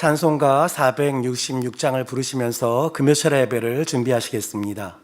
찬송가 466장을 부르시면서 금요철 예배를 준비하시겠습니다.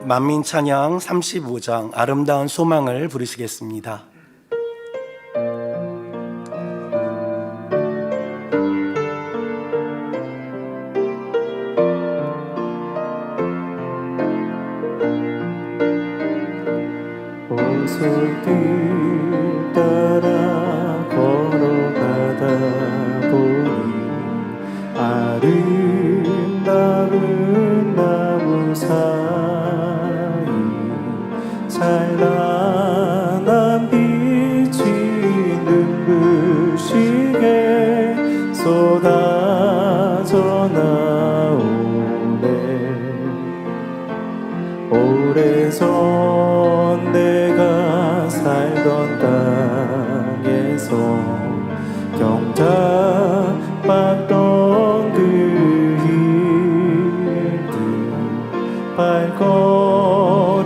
만민찬양 35장 아름다운 소망을 부르시겠습니다. 오솔길 따라 걸어가다 보니 아름다운 나무 사이 찬란한 빛이 눈부시게 쏟아져 나오네. 오래전 내가 살던 땅에서 경작받던 그 일들 발걸음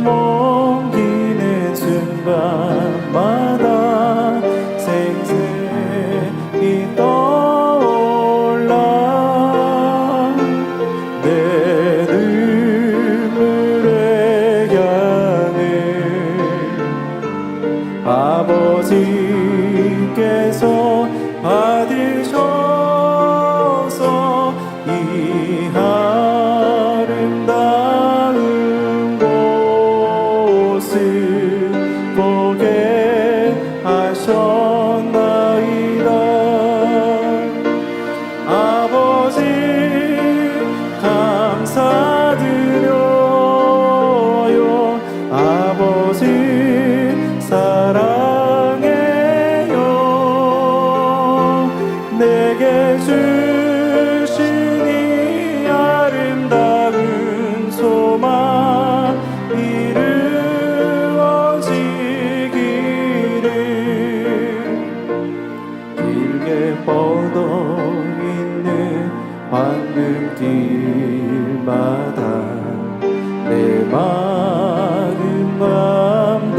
옮기는 순간마다 생생히 떠올라. 내 눈물의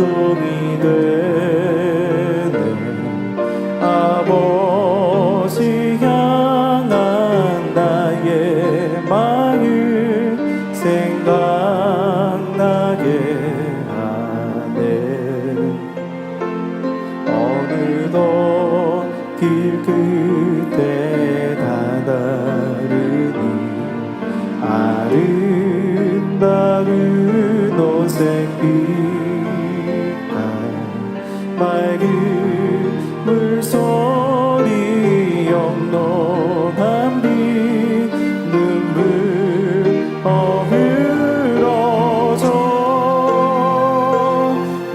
감동이 되네. 아버지 향한 나의 마음 생각나게 하네. 어느덧 길 끝에 다다르니 아름다운 오색빛깔 맑은 물소리 영롱한 빛 눈물 어흐러져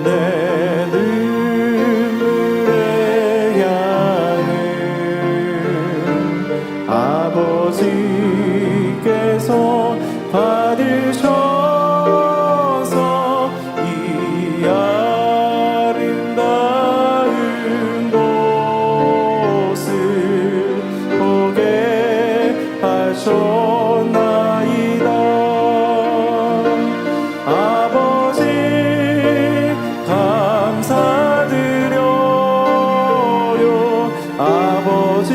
내 눈물의 향을 아버지께서 받으셔서 이 아름다운 곳을 보게 하셨나이다. 아버지 감사드려요. 아버지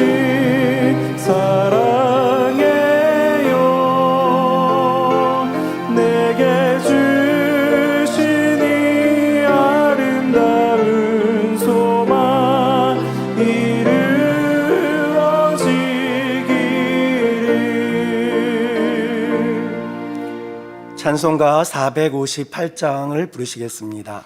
사랑해요. 내게 주신 이 아름다운 소망 이루어지기를. 찬송가 458장을 부르시겠습니다.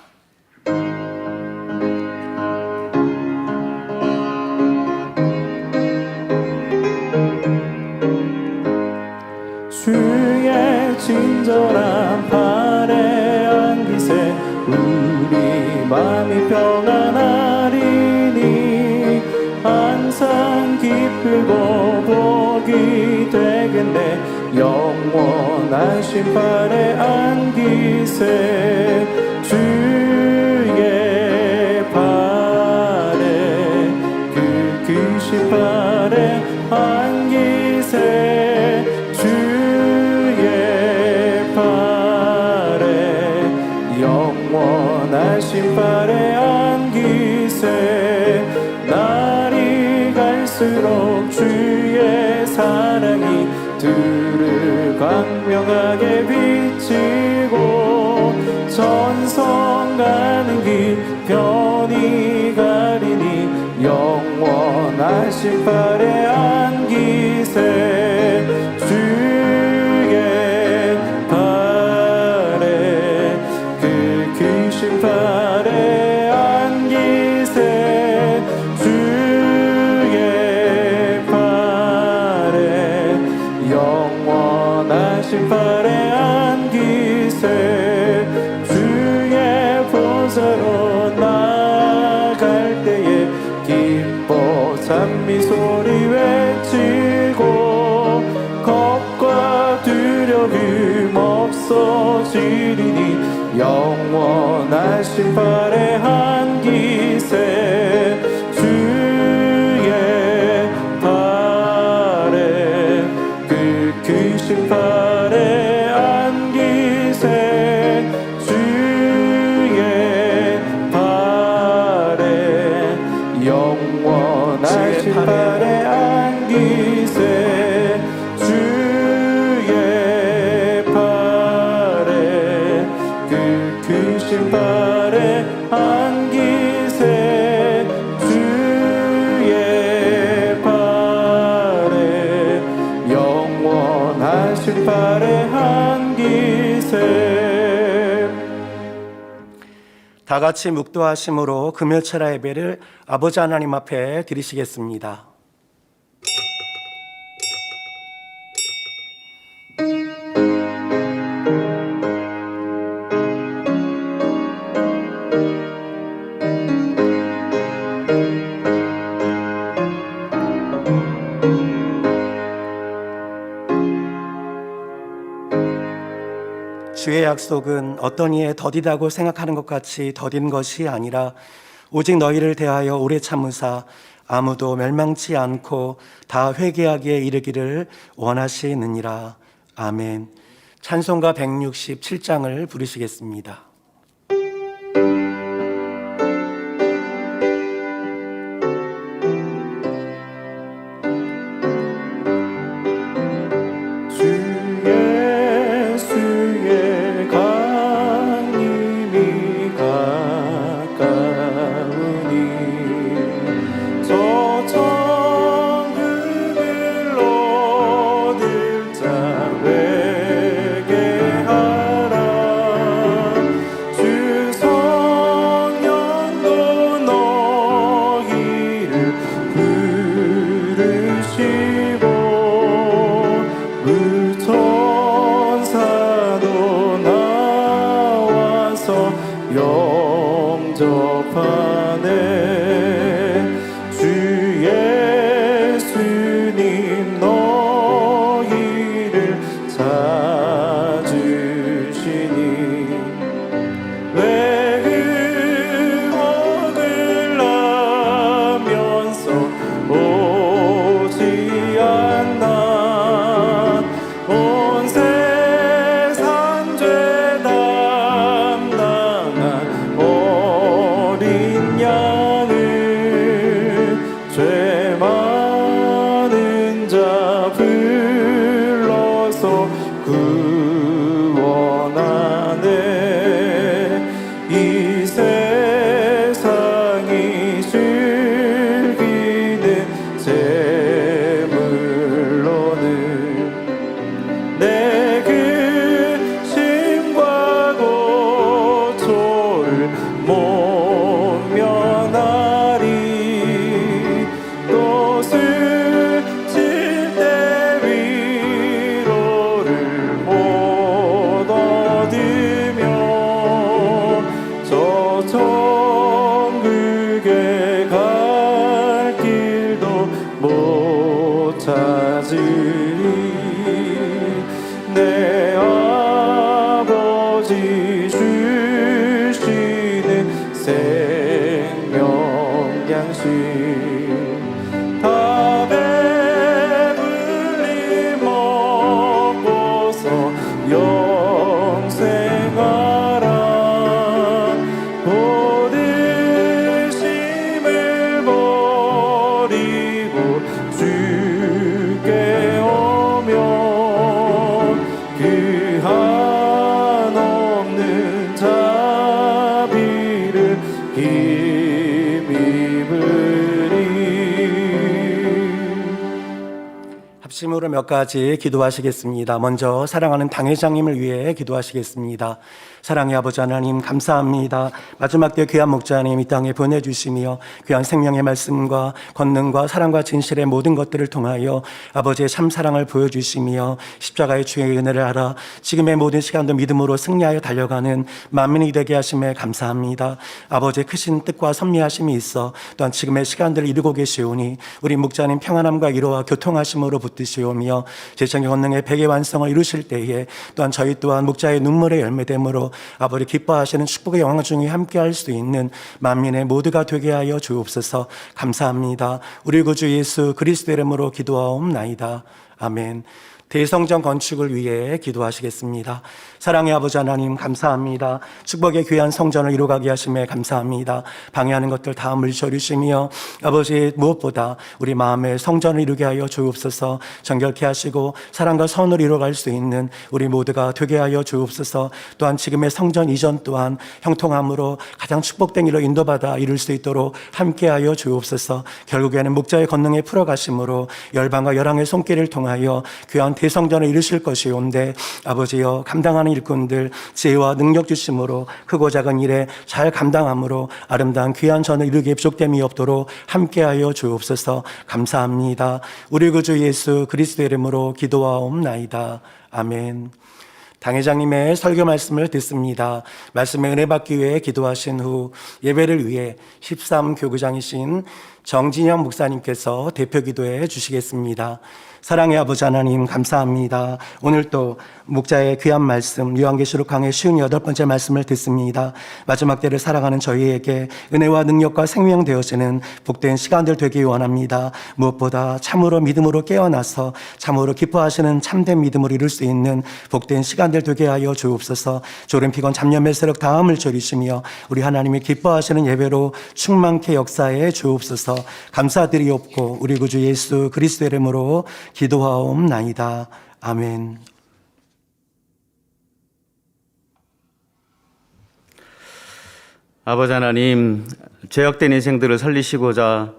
주의 친절한 팔에 안기세 우리 마음이 평안하리니 항상 기쁘고 복이 되겠네. 영원하신 팔에 안기세 주의 팔에 그 크신 팔에 안기세 주의 팔에 영원하신 팔에 안기세 날이 갈수록 주의 사랑이 두루 광명하게 비치고 전성 가는 길 편히 가리니 영원하신 팔에 안기세 주의 팔에 그 크신 팔에 안기세 주의 팔에 영원하신 팔에 안기세 주의 보좌로 나갈 때에 기뻐 찬미 소리 외치고 겁과 두려움 없어지리니 영원하신 팔에 안기세 주의 팔에 그 크신 팔에 안기세 주의 팔에 영원하신 팔에 안기세 주의 팔에 그 크신 팔에 안기세 주의 팔에 영원하신 팔에 안기세. 다 같이 묵도하심으로 금요철야 예배를 아버지 하나님 앞에 드리시겠습니다. 주의 약속은 어떤 이에 더디다고 생각하는 것 같이 더딘 것이 아니라 오직 너희를 대하여 오래 참으사 아무도 멸망치 않고 다 회개하기에 이르기를 원하시느니라. 아멘. 찬송가 167장을 부르시겠습니다. 와서 영접하네. 주 예수님 너희를 찾으시니 왜 응원을 하면서 오지 않나. 온 세상 죄 담당한 어린 양을 죄 많은 자 불러서 구원하네. 이 세상이 즐기는 제물로는 내 근심과 고초를 모면하리. 또 스칠 때 위로를 못 얻으며 저 천국에 갈 길도 못 찾으리. 내 아버지 주시는 생명 양식 다 배불리 먹고서 영생하라. 고드심을 버리고 주께 오면 그 한없는 자비를 힘입으리. 합심으로 몇 가지 기도하시겠습니다. 먼저 사랑하는 당회장님을 위해 기도하시겠습니다. 사랑의 아버지 하나님 감사합니다. 마지막 때 귀한 목자님 이 땅에 보내주시며 귀한 생명의 말씀과 권능과 사랑과 진실의 모든 것들을 통하여 아버지의 참사랑을 보여주시며 십자가의 주의 은혜를 알아 지금의 모든 시간도 믿음으로 승리하여 달려가는 만민이 되게 하심에 감사합니다. 아버지의 크신 뜻과 선미하심이 있어 또한 지금의 시간들을 이루고 계시오니 우리 목자님 평안함과 위로와 교통하심으로 붙드시오며 제청의 권능의 백의 완성을 이루실 때에 또한 저희 또한 목자의 눈물의 열매됨으로 아버지 기뻐하시는 축복의 영광 중에 함께할 수 있는 만민의 모두가 되게 하여 주옵소서. 감사합니다. 우리 구주 예수 그리스도 이름으로 기도하옵나이다. 아멘. 대성전 건축을 위해 기도하시겠습니다. 사랑의 아버지 하나님 감사합니다. 축복의 귀한 성전을 이루가게 하심에 감사합니다. 방해하는 것들 다 물리쳐주시며 아버지 무엇보다 우리 마음의 성전을 이루게 하여 주옵소서. 정결케 하시고 사랑과 선을 이루어갈 수 있는 우리 모두가 되게 하여 주옵소서. 또한 지금의 성전 이전 또한 형통함으로 가장 축복된 일로 인도받아 이룰 수 있도록 함께하여 주옵소서. 결국에는 목자의 권능에 풀어가심으로 열방과 열왕의 손길을 통하여 귀한 대성전을 이루실 것이온데 아버지여 감당하는 일꾼들 지혜와 능력 주심으로 크고 작은 일에 잘 감당함으로 아름다운 귀한 전을 이루기에 부족됨이 없도록 함께하여 주옵소서. 감사합니다. 우리 구주 예수 그리스도의 이름으로 기도하옵나이다. 아멘. 당회장님의 설교 말씀을 듣습니다. 말씀의 은혜 받기 위해 기도하신 후 예배를 위해 13교구장이신 정진영 목사님께서 대표 기도해 주시겠습니다. 사랑의 아버지 하나님 감사합니다. 오늘 또 목자의 귀한 말씀 요한계시록 강의 58번째 말씀을 듣습니다. 마지막 때를 살아가는 저희에게 은혜와 능력과 생명 되어지는 복된 시간들 되기 원합니다. 무엇보다 참으로 믿음으로 깨어나서 참으로 기뻐하시는 참된 믿음을 이룰 수 있는 복된 시간들 되게 하여 주옵소서. 졸음 피곤 잡념 매스럭 다음을 줄이시며 우리 하나님이 기뻐하시는 예배로 충만케 역사해 주옵소서. 감사드리옵고 우리 구주 예수 그리스도 이름으로 기도하옵나이다. 아멘. 아버지 하나님, 죄악된 인생들을 살리시고자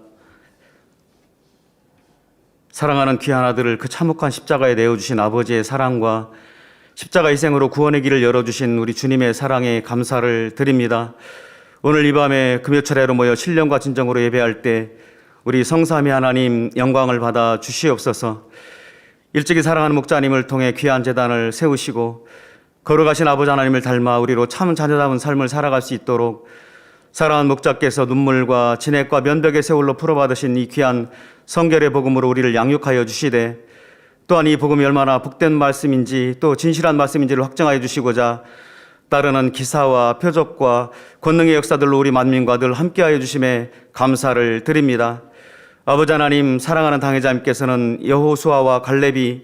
사랑하는 귀한 아들을 그 참혹한 십자가에 내어주신 아버지의 사랑과 십자가 희생으로 구원의 길을 열어주신 우리 주님의 사랑에 감사를 드립니다. 오늘 이 밤에 금요 차례로 모여 신령과 진정으로 예배할 때 우리 성삼위 하나님 영광을 받아 주시옵소서. 일찍이 사랑하는 목자님을 통해 귀한 제단을 세우시고 걸어가신 아버지 하나님을 닮아 우리로 참 자녀다운 삶을 살아갈 수 있도록 사랑하는 목자께서 눈물과 진액과 면벽의 세월로 풀어받으신 이 귀한 성결의 복음으로 우리를 양육하여 주시되 또한 이 복음이 얼마나 복된 말씀인지 또 진실한 말씀인지를 확증하여 주시고자 따르는 기사와 표적과 권능의 역사들로 우리 만민과 늘 함께하여 주심에 감사를 드립니다. 아버지 하나님, 사랑하는 당회자님께서는 여호수아와 갈렙이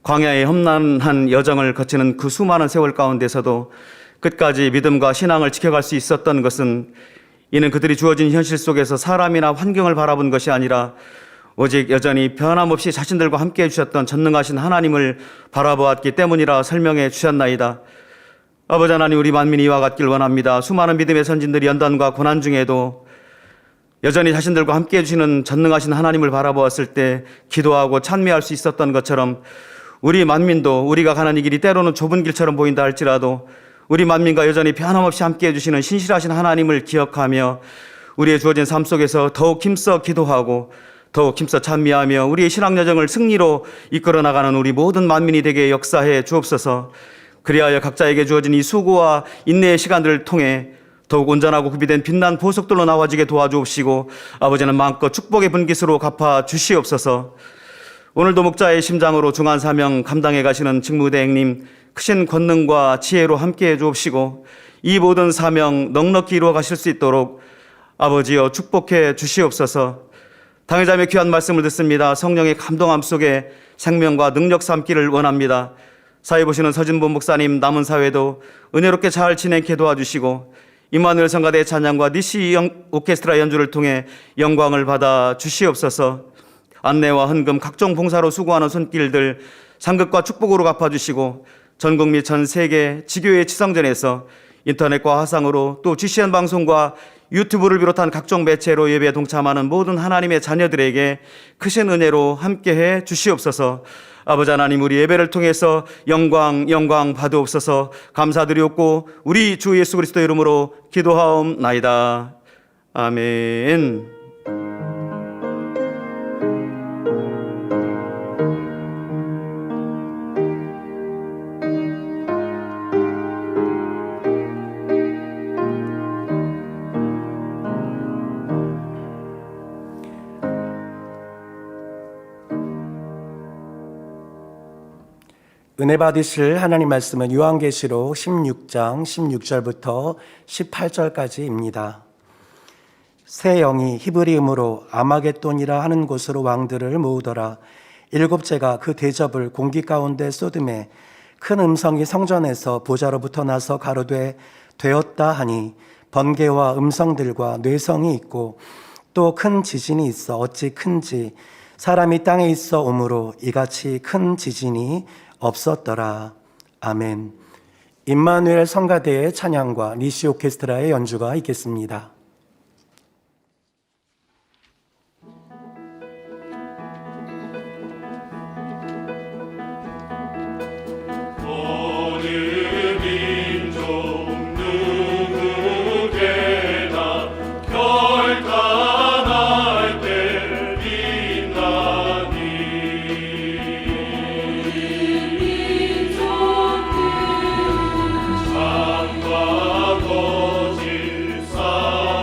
광야의 험난한 여정을 거치는 그 수많은 세월 가운데서도 끝까지 믿음과 신앙을 지켜갈 수 있었던 것은 이는 그들이 주어진 현실 속에서 사람이나 환경을 바라본 것이 아니라 오직 여전히 변함없이 자신들과 함께해 주셨던 전능하신 하나님을 바라보았기 때문이라 설명해 주셨나이다. 아버지 하나님, 우리 만민이 이와 같길 원합니다. 수많은 믿음의 선진들이 연단과 고난 중에도 여전히 자신들과 함께해 주시는 전능하신 하나님을 바라보았을 때 기도하고 찬미할 수 있었던 것처럼 우리 만민도 우리가 가는 이 길이 때로는 좁은 길처럼 보인다 할지라도 우리 만민과 여전히 변함없이 함께해 주시는 신실하신 하나님을 기억하며 우리의 주어진 삶 속에서 더욱 힘써 기도하고 더욱 힘써 찬미하며 우리의 신앙 여정을 승리로 이끌어 나가는 우리 모든 만민이 되게 역사해 주옵소서. 그리하여 각자에게 주어진 이 수고와 인내의 시간들을 통해 더욱 온전하고 구비된 빛난 보석들로 나와지게 도와주옵시고 아버지는 마음껏 축복의 분깃으로 갚아 주시옵소서. 오늘도 목자의 심장으로 중한 사명 감당해 가시는 직무대행님 크신 권능과 지혜로 함께해 주옵시고 이 모든 사명 넉넉히 이루어 가실 수 있도록 아버지여 축복해 주시옵소서. 당회자의 귀한 말씀을 듣습니다. 성령의 감동함 속에 생명과 능력 삼기를 원합니다. 사회 보시는 서진보 목사님, 남은 사회도 은혜롭게 잘 지내게 도와주시고 임마누엘 성가대의 찬양과 니시 오케스트라 연주를 통해 영광을 받아 주시옵소서. 안내와 헌금, 각종 봉사로 수고하는 손길들 상급과 축복으로 갚아주시고 전국 및 전 세계 지교회 지성전에서 인터넷과 화상으로 또 GCN 방송과 유튜브를 비롯한 각종 매체로 예배에 동참하는 모든 하나님의 자녀들에게 크신 은혜로 함께해 주시옵소서. 아버지 하나님, 우리 예배를 통해서 영광 받으옵소서. 감사드리옵고 우리 주 예수 그리스도 이름으로 기도하옵나이다. 아멘. 은혜 받으실 하나님 말씀은 요한계시록 16장 16절부터 18절까지입니다. 새 영이 히브리음으로 아마겟돈이라 하는 곳으로 왕들을 모으더라. 일곱째가 그 대접을 공기 가운데 쏟음에 큰 음성이 성전에서 보좌로부터 나서 가로되 되었다 하니 번개와 음성들과 뇌성이 있고 또 큰 지진이 있어 어찌 큰지 사람이 땅에 있어 오므로 이같이 큰 지진이 없었더라. 아멘. 임마누엘 성가대의 찬양과 니시 오케스트라의 연주가 있겠습니다. 거짓 사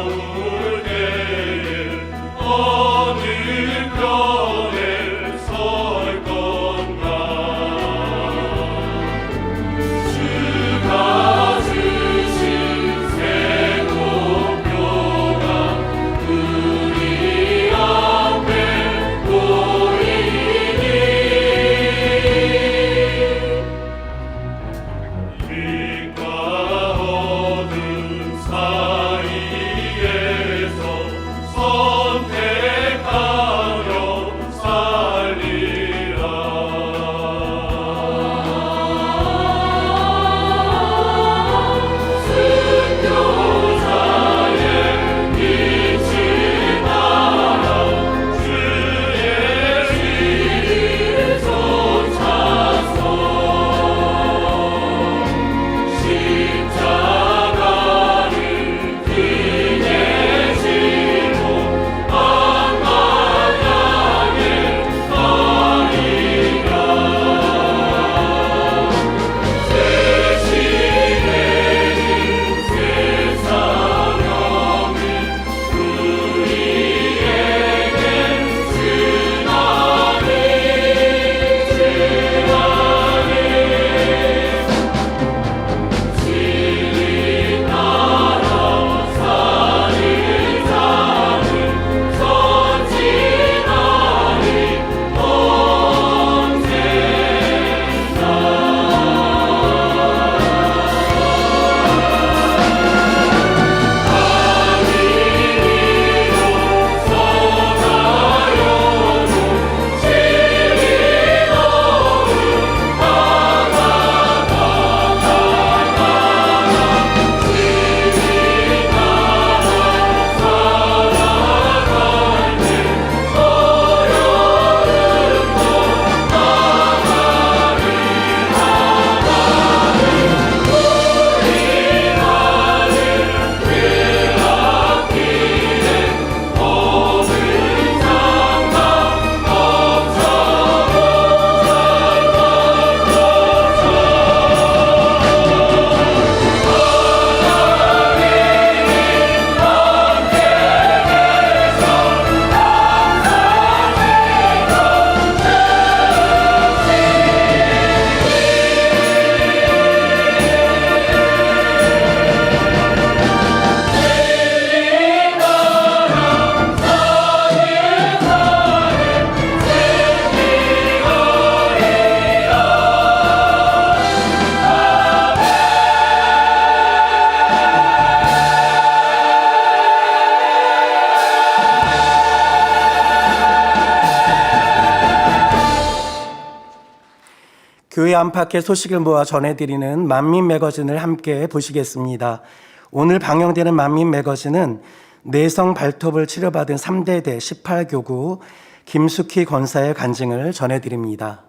교회 안팎의 소식을 모아 전해드리는 만민 매거진을 함께 보시겠습니다. 오늘 방영되는 만민 매거진은 내성 발톱을 치료받은 3대대 18교구 김숙희 권사의 간증을 전해드립니다.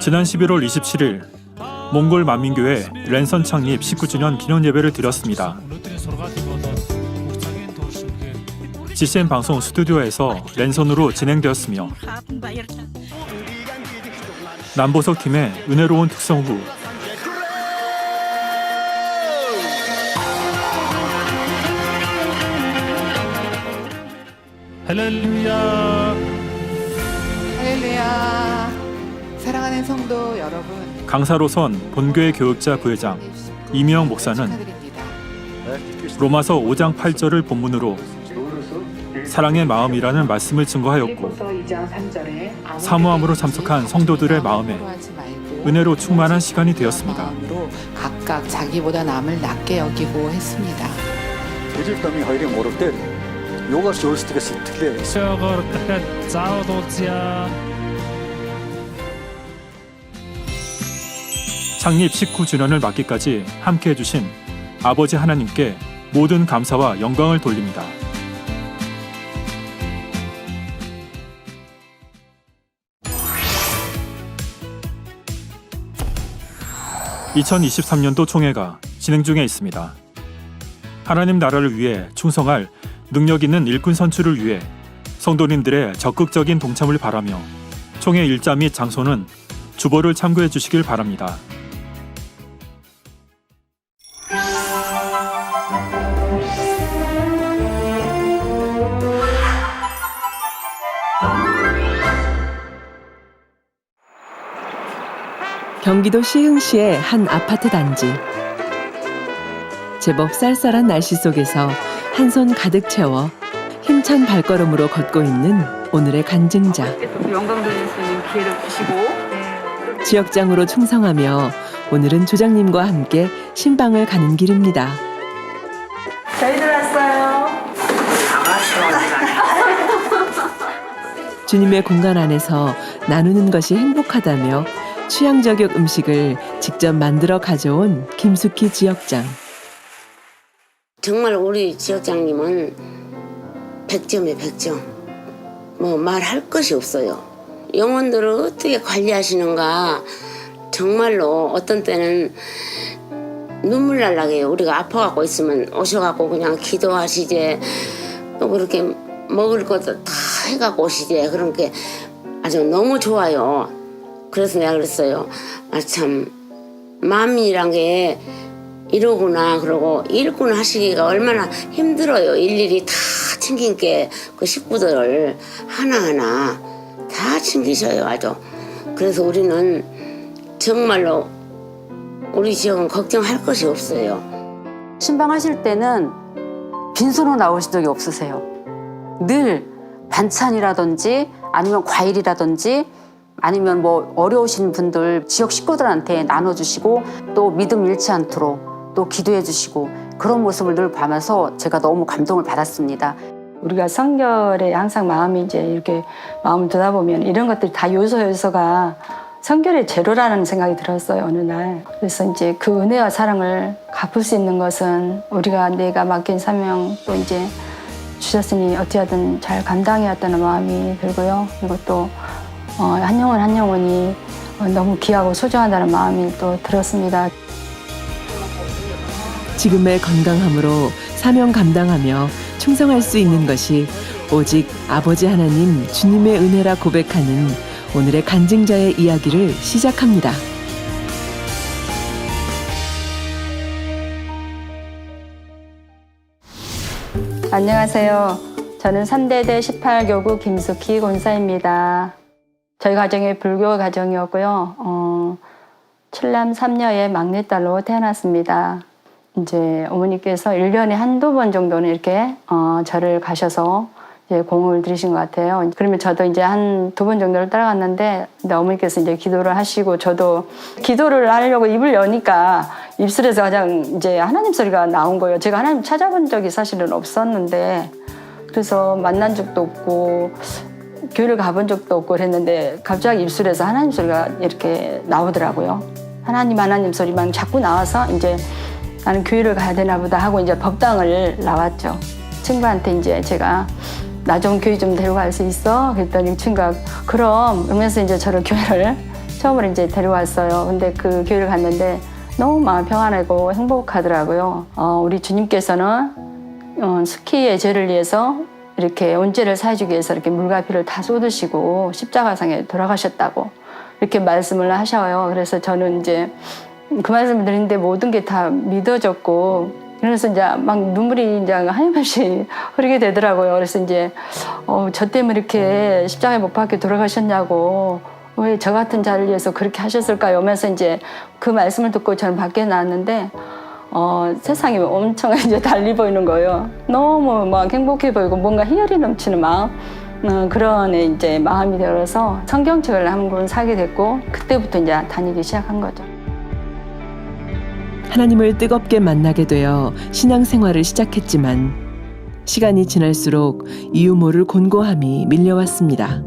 지난 11월 27일 몽골 만민교회 랜선 창립 19주년 기념 예배를 드렸습니다. GCN 방송 스튜디오에서 랜선으로 진행되었으며 남보석 팀의 은혜로운 특성 후 할렐루야. 할렐루야. 사랑하는 성도 여러분, 강사로선 본교회 교육자 부회장 이미영 목사는 축하드립니다. 로마서 5장 8절을 본문으로 사랑의 마음이라는 말씀을 증거하였고 사모함으로 참석한 성도들의 마음에 은혜로 충만한 시간이 되었습니다. 마음으로 각각 자기보다 남을 낮게 여기고 했습니다. Эзэлтамын хоёрын гурав дээр юугаас өөрсдөө сэтгэлээ 저걸 дахиад заавал уулзъя. 창립 19주년을 맞기까지 함께해 주신 아버지 하나님께 모든 감사와 영광을 돌립니다. (2023년도) 총회가 진행 중에 있습니다. 하나님 나라를 위해 충성할 능력 있는 일꾼 선출을 위해 성도님들의 적극적인 동참을 바라며 총회 일자 및 장소는 주보를 참고해 주시길 바랍니다. 경기도 시흥시의 한 아파트 단지. 제법 쌀쌀한 날씨 속에서 한 손 가득 채워 힘찬 발걸음으로 걷고 있는 오늘의 간증자. 영광 돌릴 수 있는 기회를 주시고 지역장으로 충성하며 오늘은 조장님과 함께 신방을 가는 길입니다. 저희들 왔어요. 주님의 공간 안에서 나누는 것이 행복하다며 취향 저격 음식을 직접 만들어 가져온 김숙희 지역장. 정말 우리 지역장님은 100점에 100점. 뭐 말할 것이 없어요. 영혼들을 어떻게 관리하시는가 정말로 어떤 때는 눈물 날라게 해요. 우리가 아파갖고 있으면 오셔갖고 그냥 기도하시지 또 그렇게 먹을 것도 다 해갖고 오시지. 그런 게 아주 너무 좋아요. 그래서 내가 그랬어요. 아, 참 만민이란 게 이러구나. 그러고 일꾼 하시기가 얼마나 힘들어요. 일일이 다 챙긴 게 그 식구들을 하나하나 다 챙기셔요. 아주. 그래서 우리는 정말로 우리 지역은 걱정할 것이 없어요. 신방하실 때는 빈손으로 나오신 적이 없으세요. 늘 반찬이라든지 아니면 과일이라든지 아니면 뭐 어려우신 분들 지역 식구들한테 나눠주시고 또 믿음 잃지 않도록 또 기도해 주시고 그런 모습을 늘 보면서 제가 너무 감동을 받았습니다. 우리가 성결에 항상 마음이 이제 이렇게 마음을 두다 보면 이런 것들이 다 요소가 성결의 재료라는 생각이 들었어요, 어느 날. 그래서 이제 그 은혜와 사랑을 갚을 수 있는 것은 우리가 내가 맡긴 사명 또 이제 주셨으니 어떻게 하든 잘 감당해야 한다는 마음이 들고요. 그리고 또 한 영혼 한 영혼이 너무 귀하고 소중하다는 마음이 또 들었습니다. 지금의 건강함으로 사명 감당하며 충성할 수 있는 것이 오직 아버지 하나님 주님의 은혜라 고백하는 오늘의 간증자의 이야기를 시작합니다. 안녕하세요. 저는 3대대 18교구 김숙희 권사입니다. 저희 가정이 불교 가정이었고요. 7남 3녀의 막내딸로 태어났습니다. 이제 어머니께서 1년에 한두 번 정도는 이렇게 절을 가셔서 이제 공을 들이신 것 같아요. 그러면 저도 이제 한 2번 정도를 따라갔는데, 근데 어머니께서 이제 기도를 하시고, 저도 기도를 하려고 입을 여니까 입술에서 가장 이제 하나님 소리가 나온 거예요. 제가 하나님 찾아본 적이 사실은 없었는데, 그래서 만난 적도 없고 교회를 가본 적도 없고 그랬는데 갑자기 입술에서 하나님 소리가 이렇게 나오더라고요. 하나님 소리만 자꾸 나와서 이제 나는 교회를 가야 되나 보다 하고 이제 법당을 나왔죠. 친구한테 이제 제가 나 좀 교회 좀 데려갈 수 있어? 그랬더니 친구가 그럼 이러면서 이제 저를 교회를 처음으로 이제 데려왔어요. 근데 그 교회를 갔는데 너무 마음 평안하고 행복하더라고요. 우리 주님께서는 스키의 죄를 위해서 이렇게 온죄를 사해주기 위해서 이렇게 물과 피를 다 쏟으시고 십자가상에 돌아가셨다고 이렇게 말씀을 하셔요. 그래서 저는 이제 그 말씀을 드리는데 모든 게 다 믿어졌고, 그래서 이제 막 눈물이 이제 하염없이 흐르게 되더라고요. 그래서 이제 저 때문에 이렇게 십자가에 못 박혀 돌아가셨냐고, 왜 저 같은 자를 위해서 그렇게 하셨을까요? 하면서 이제 그 말씀을 듣고 저는 밖에 나왔는데 세상이 엄청 이제 달리 보이는 거예요. 너무 막 행복해 보이고 뭔가 희열이 넘치는 마음, 그런 이제 마음이 들어서 성경책을 한 권 사게 됐고, 그때부터 이제 다니기 시작한 거죠. 하나님을 뜨겁게 만나게 되어 신앙생활을 시작했지만 시간이 지날수록 이유 모를 곤고함이 밀려왔습니다.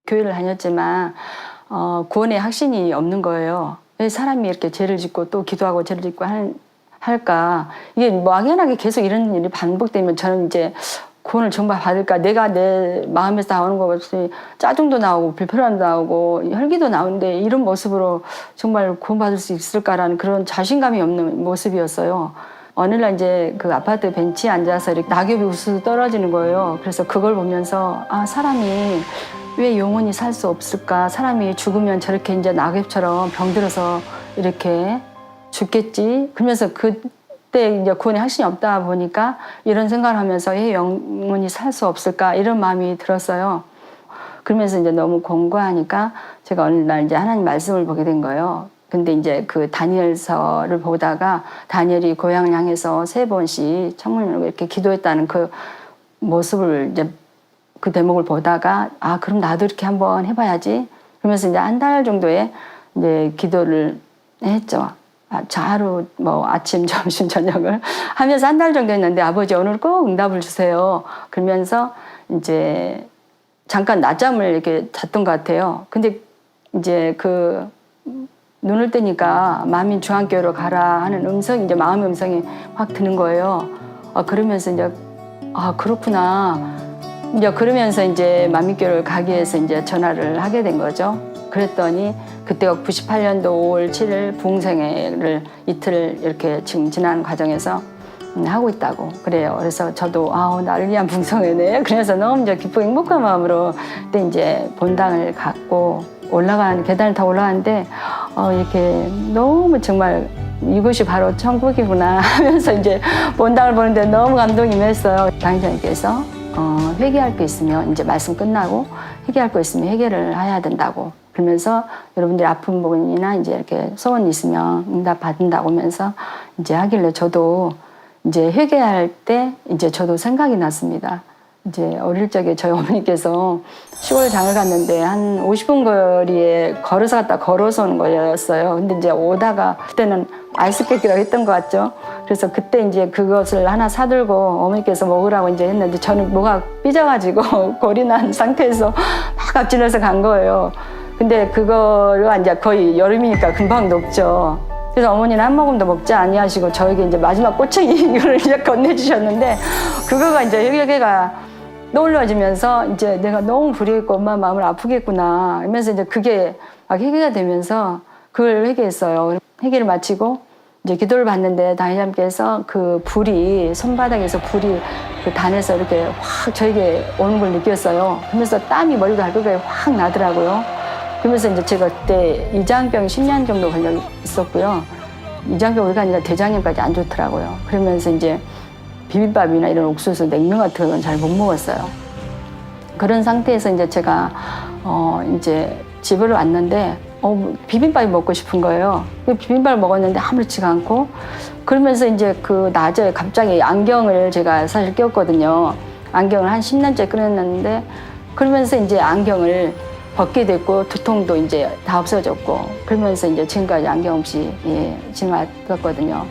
교회를 다녔지만 구원의 확신이 없는 거예요. 왜 사람이 이렇게 죄를 짓고 또 기도하고 죄를 짓고 할까? 이게 막연하게 계속 이런 일이 반복되면 저는 이제 구원을 정말 받을까? 내가 내 마음에서 나오는 것 없이 짜증도 나오고 불편함도 나오고 혈기도 나오는데 이런 모습으로 정말 구원받을 수 있을까라는 그런 자신감이 없는 모습이었어요. 어느 날 이제 그 아파트 벤치에 앉아서 이렇게 낙엽이 우수수 떨어지는 거예요. 그래서 그걸 보면서 사람이 왜 영원히 살 수 없을까? 사람이 죽으면 저렇게 이제 낙엽처럼 병들어서 이렇게 죽겠지? 그러면서 그때 이제 구원의 확신이 없다 보니까 이런 생각을 하면서 왜 영원히 살 수 없을까? 이런 마음이 들었어요. 그러면서 이제 너무 공고하니까 제가 어느 날 이제 하나님 말씀을 보게 된 거예요. 근데 이제 그 다니엘서를 보다가 다니엘이 고향을 향해서 3번씩 창문을 열고 이렇게 기도했다는 그 모습을 이제 그 대목을 보다가 그럼 나도 이렇게 한번 해봐야지. 그러면서 이제 한 달 정도의 이제 기도를 했죠. 하루 뭐 아침, 점심, 저녁을 하면서 한 달 정도 했는데 아버지 오늘 꼭 응답을 주세요. 그러면서 이제 잠깐 낮잠을 이렇게 잤던 것 같아요. 근데 이제 그 눈을 뜨니까 만민 중앙교회로 가라 하는 음성이 이제 마음의 음성이 확 드는 거예요. 그러면서 이제 그렇구나. 이제 그러면서 이제 만민교회를 가기 위해서 이제 전화를 하게 된 거죠. 그랬더니 그때가 98년도 5월 7일 부흥생회를 이틀 이렇게 지금 지난 과정에서 하고 있다고 그래요. 그래서 저도 나를 위한 부흥생회네. 그래서 너무 이제 기쁘고 행복한 마음으로 그때 이제 본당을 갔고 계단을 다 올라가는데 이렇게 너무 정말 이곳이 바로 천국이구나 하면서 이제 본당을 보는데 너무 감동이 임했어요. 당장님께서 회개할 거 있으면 이제 말씀 끝나고 회개할 거 있으면 회개를 해야 된다고 그러면서 여러분들이 아픈 부분이나 이제 이렇게 소원 있으면 응답 받는다고 하면서 이제 하길래 저도 이제 회개할 때 이제 저도 생각이 났습니다. 이제 어릴 적에 저희 어머니께서 시골 장을 갔는데 한 50분 거리에 걸어서 오는 거였어요. 근데 이제 오다가 그때는 아이스케이크라고 했던 것 같죠. 그래서 그때 이제 그것을 하나 사들고 어머니께서 먹으라고 이제 했는데 저는 뭐가 삐져가지고 골이 난 상태에서 막 앞질러서 간 거예요. 근데 그거가 이제 거의 여름이니까 금방 녹죠. 그래서 어머니는 한 모금도 먹지 아니하시고 저에게 이제 마지막 꼬챙이 이거를 이제 건네주셨는데 그거가 이제 회개가 떠올려지면서 이제 내가 너무 불의했고 엄마 마음을 아프겠구나 이러면서 이제 그게 막 회개가 되면서 그걸 회개했어요. 회개를 마치고 이제 기도를 받는데 다니엘께서 그 불이 손바닥에서 불이 그 단에서 이렇게 확 저에게 오는 걸 느꼈어요. 그러면서 땀이 머리 발끝에 확 나더라고요. 그러면서 이제 제가 그때 이장병이 10년 정도 걸려 있었고요. 이장병 아니라 대장염까지 안 좋더라고요. 그러면서 이제 비빔밥이나 이런 옥수수, 냉면 같은 건 잘 못 먹었어요. 그런 상태에서 이제 제가 이제 집을 왔는데 비빔밥이 먹고 싶은 거예요. 비빔밥을 먹었는데 아무렇지가 않고 그러면서 이제 그 낮에 갑자기 안경을 제가 사실 꼈거든요. 안경을 한 10년째 끊었는데 그러면서 이제 안경을 벗게 됐고 두통도 이제 다 없어졌고 그러면서 이제 지금까지 안경 없이 지금 왔거든요.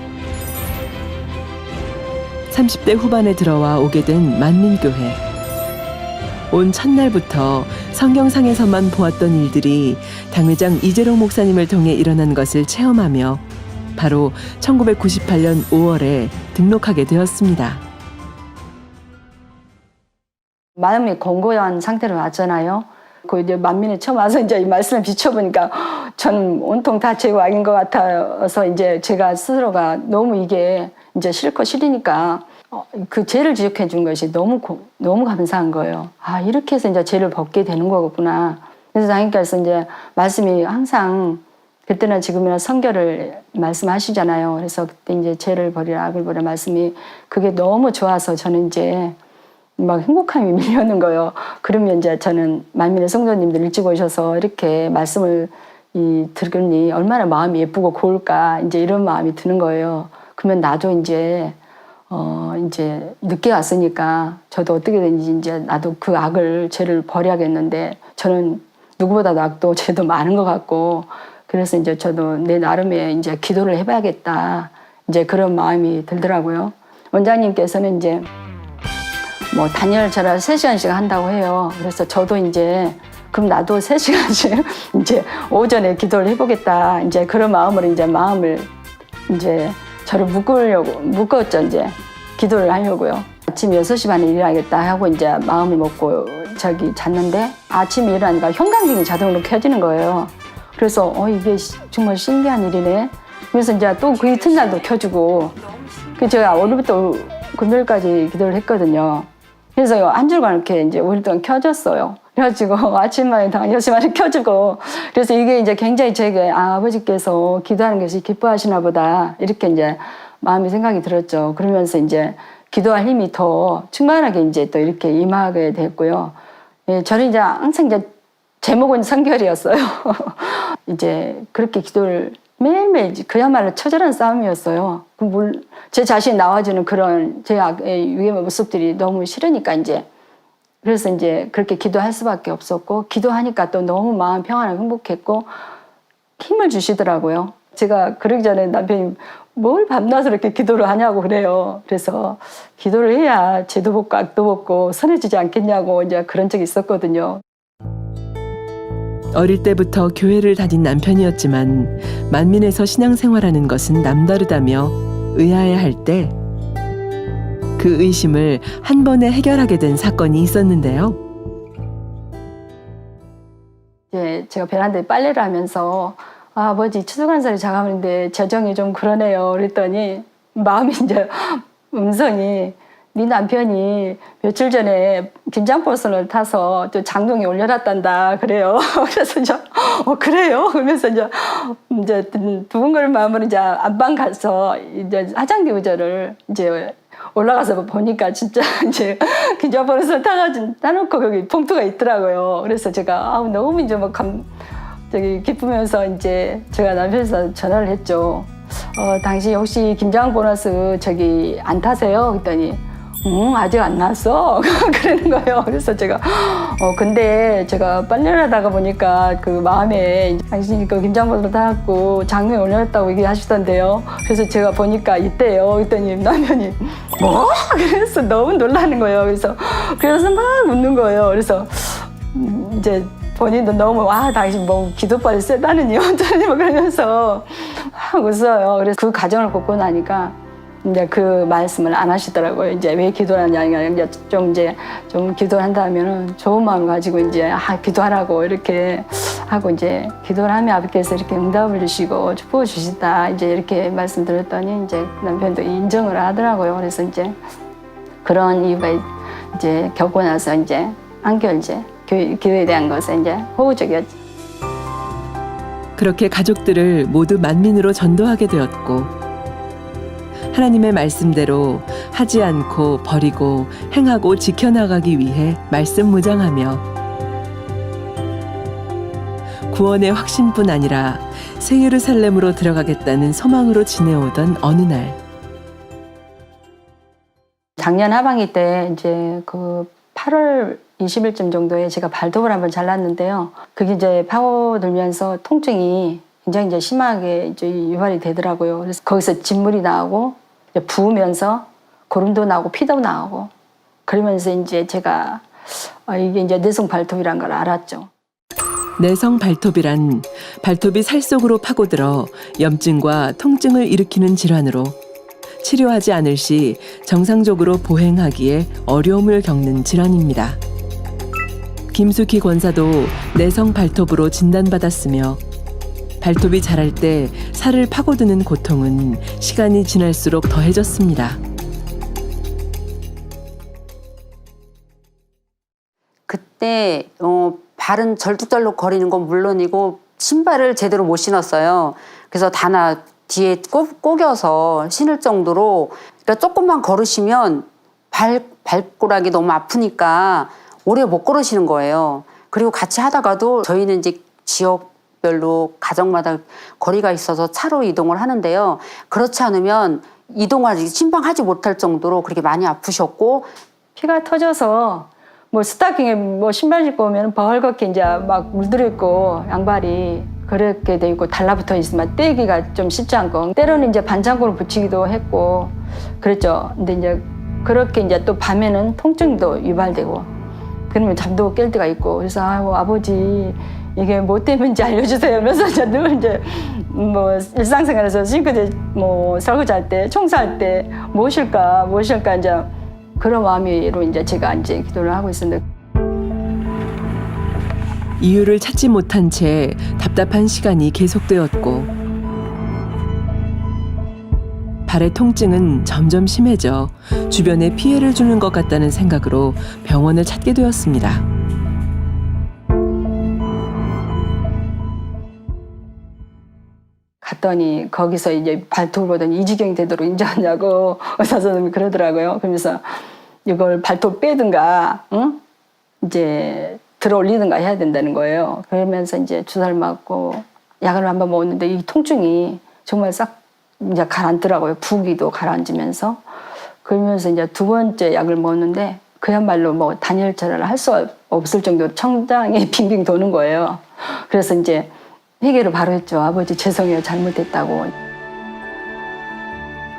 30대 후반에 들어와 오게 된 만민교회. 온 첫날부터 성경상에서만 보았던 일들이 당회장 이재롱 목사님을 통해 일어난 것을 체험하며 바로 1998년 5월에 등록하게 되었습니다. 마음이 공고한 상태로 왔잖아요. 그 이제 만민에 처음 와서 이제 이 말씀을 비춰보니까 저는 온통 다 제 왕인 것 같아서 이제 제가 스스로가 너무 이게 이제 싫고 싫으니까 그 죄를 지적해 준 것이 너무 감사한 거예요. 아, 이렇게 해서 이제 죄를 벗게 되는 거구나. 그래서 장님께서 이제 말씀이 항상 그때나 지금이나 성결을 말씀하시잖아요. 그래서 그때 이제 죄를 버리라, 악을 버리라 말씀이 그게 너무 좋아서 저는 이제 막 행복함이 밀려오는 거예요. 그러면 이제 저는 만민의 성도님들 일찍 오셔서 이렇게 말씀을 들으니 얼마나 마음이 예쁘고 고울까 이제 이런 마음이 드는 거예요. 그러면 나도 이제 늦게 왔으니까 저도 어떻게든지 이제 나도 그 악을 죄를 버려야겠는데 저는 누구보다도 악도 죄도 많은 것 같고 그래서 이제 저도 내 나름의 이제 기도를 해봐야겠다 이제 그런 마음이 들더라고요. 원장님께서는 이제 뭐 단열 절을 3시간씩 한다고 해요. 그래서 저도 이제 그럼 나도 3시간씩 이제 오전에 기도를 해보겠다 이제 그런 마음으로 이제 마음을 이제 저를 묶었죠. 이제 기도를 하려고요. 아침 6시 반에 일어나겠다 하고 이제 마음을 먹고 잤는데 아침에 일어나니까 형광등이 자동으로 켜지는 거예요. 그래서 이게 정말 신기한 일이네. 그래서 이제 또 그 이튿날도 켜주고 제가 오늘부터 금요일까지 기도를 했거든요. 그래서 한 주간 이렇게 이제 5일 동안 켜졌어요. 그래가지고 아침마다 6시 반에 켜주고 그래서 이게 이제 굉장히 제게 아버지께서 기도하는 것이 기뻐하시나 보다 이렇게 이제 마음이 생각이 들었죠. 그러면서 이제 기도할 힘이 더 충만하게 이제 또 이렇게 임하게 됐고요. 저는 이제 항상 이제 제목은 성결이었어요. 이제 그렇게 기도를 매일매일 그야말로 처절한 싸움이었어요. 제 자신이 나와주는 그런 제 악의 유해 모습들이 너무 싫으니까 이제 그래서 이제 그렇게 기도할 수밖에 없었고 기도하니까 또 너무 마음 평안하고 행복했고 힘을 주시더라고요. 제가 그러기 전에 남편이 뭘 밤낮으로 이렇게 기도를 하냐고 그래요. 그래서 기도를 해야 죄도 벗고 악도 벗고 선해지지 않겠냐고 이제 그런 적이 있었거든요. 어릴 때부터 교회를 다닌 남편이었지만 만민에서 신앙생활하는 것은 남다르다며 의아해할 때 그 의심을 한 번에 해결하게 된 사건이 있었는데요. 제가 베란다에 빨래를 하면서 아버지 추수관살이 자가문인데 재정이 좀 그러네요. 그랬더니 마음이 이제 음성이 네 남편이 며칠 전에 김장버스를 타서 또 장롱에 올려놨단다 그래요. 그래서 이제 그래요? 그러면서 이제 두근거리는 마음으로 이제 안방 가서 이제 화장대 의자를 이제 올라가서 보니까 진짜 이제 김장버스를 타놓고 거기 봉투가 있더라고요. 그래서 제가 너무 이제 막 기쁘면서 이제 제가 남편한테 전화를 했죠. 당신 혹시 김장 보너스 안 타세요? 그랬더니 아직 안 나왔어. 그러는 거예요. 그래서 제가 근데 제가 빨래를 하다가 보니까 그 마음에 당신이 그 김장 보너스 타갖고 장롱에 올려놨다고 얘기하시던데요. 그래서 제가 보니까 있대요. 그랬더니 남편이 뭐? 그래서 너무 놀라는 거예요. 그래서 막 웃는 거예요. 그래서 이제 본인도 너무 당신 뭐 기도빨이 세다느니 어쩌니 뭐 그러면서 막 웃어요. 그래서 그 과정을 겪고 나니까 이제 그 말씀을 안 하시더라고요. 이제 왜 기도하느냐 아니라 좀 기도를 한다면은 좋은 마음을 가지고 이제 기도하라고 이렇게 하고 이제 기도를 하면 아버지께서 이렇게 응답을 주시고 축복을 주시다 이제 이렇게 말씀드렸더니 이제 남편도 인정을 하더라고요. 그래서 이제 그런 이유가 이제 겪고 나서 이제 안결제 교회에 대한 것에 이제 호우적이었죠. 그렇게 가족들을 모두 만민으로 전도하게 되었고 하나님의 말씀대로 하지 않고 버리고 행하고 지켜나가기 위해 말씀 무장하며 구원의 확신뿐 아니라 새 예루살렘으로 들어가겠다는 소망으로 지내오던 어느 날 작년 하반기 때 이제 그 8월 20일쯤 정도에 제가 발톱을 한번 잘랐는데요. 그게 이제 파고들면서 통증이 굉장히 이제 심하게 이제 유발이 되더라고요. 그래서 거기서 진물이 나오고 이제 부으면서 고름도 나오고 피도 나오고 그러면서 이제 제가 이게 이제 내성 발톱이란 걸 알았죠. 내성 발톱이란 발톱이 살 속으로 파고들어 염증과 통증을 일으키는 질환으로 치료하지 않을 시 정상적으로 보행하기에 어려움을 겪는 질환입니다. 김숙희 권사도 내성 발톱으로 진단받았으며 발톱이 자랄 때 살을 파고드는 고통은 시간이 지날수록 더해졌습니다. 그때 발은 절뚝절뚝 거리는 건 물론이고 신발을 제대로 못 신었어요. 그래서 다나 뒤에 꼬겨서 신을 정도로 그러니까 조금만 걸으시면 발가락이 너무 아프니까 오래 못 걸으시는 거예요. 그리고 같이 하다가도 저희는 이제 지역별로 가정마다 거리가 있어서 차로 이동을 하는데요. 그렇지 않으면 이동하지 침방하지 못할 정도로 그렇게 많이 아프셨고 피가 터져서 뭐 스타킹에 뭐 신발 신고 오면 벌겋게 이제 막 물들어 있고 양발이 그렇게 돼 있고 달라붙어 있으면 떼기가 좀 쉽지 않고 때로는 이제 반창고를 붙이기도 했고 그랬죠. 근데 이제 그렇게 이제 또 밤에는 통증도 유발되고 그러면 잠도 깰 때가 있고 그래서 아버지 이게 뭐 때문인지 알려주세요 하면서 늘 이제 뭐 일상생활에서 싱크대 뭐 설거지할 때 청소할 때 무엇일까 이제 그런 마음으로 이제 제가 이제 기도를 하고 있었는데 이유를 찾지 못한 채 답답한 시간이 계속되었고 발의 통증은 점점 심해져 주변에 피해를 주는 것 같다는 생각으로 병원을 찾게 되었습니다. 갔더니 거기서 이제 발톱을 보더니 이 지경이 되도록 인제 하냐고 의사 선생님이 그러더라고요. 그러면서 이걸 발톱 빼든가 응? 이제 들어 올리든가 해야 된다는 거예요. 그러면서 이제 주사를 맞고 약을 한번 먹었는데 이 통증이 정말 싹 이제 가라앉더라고요. 부기도 가라앉으면서 그러면서 이제 두 번째 약을 먹었는데 그야말로 뭐 단열철을 할 수 없을 정도로 청장이 빙빙 도는 거예요. 그래서 이제 회개를 바로 했죠. 아버지 죄송해요. 잘못했다고.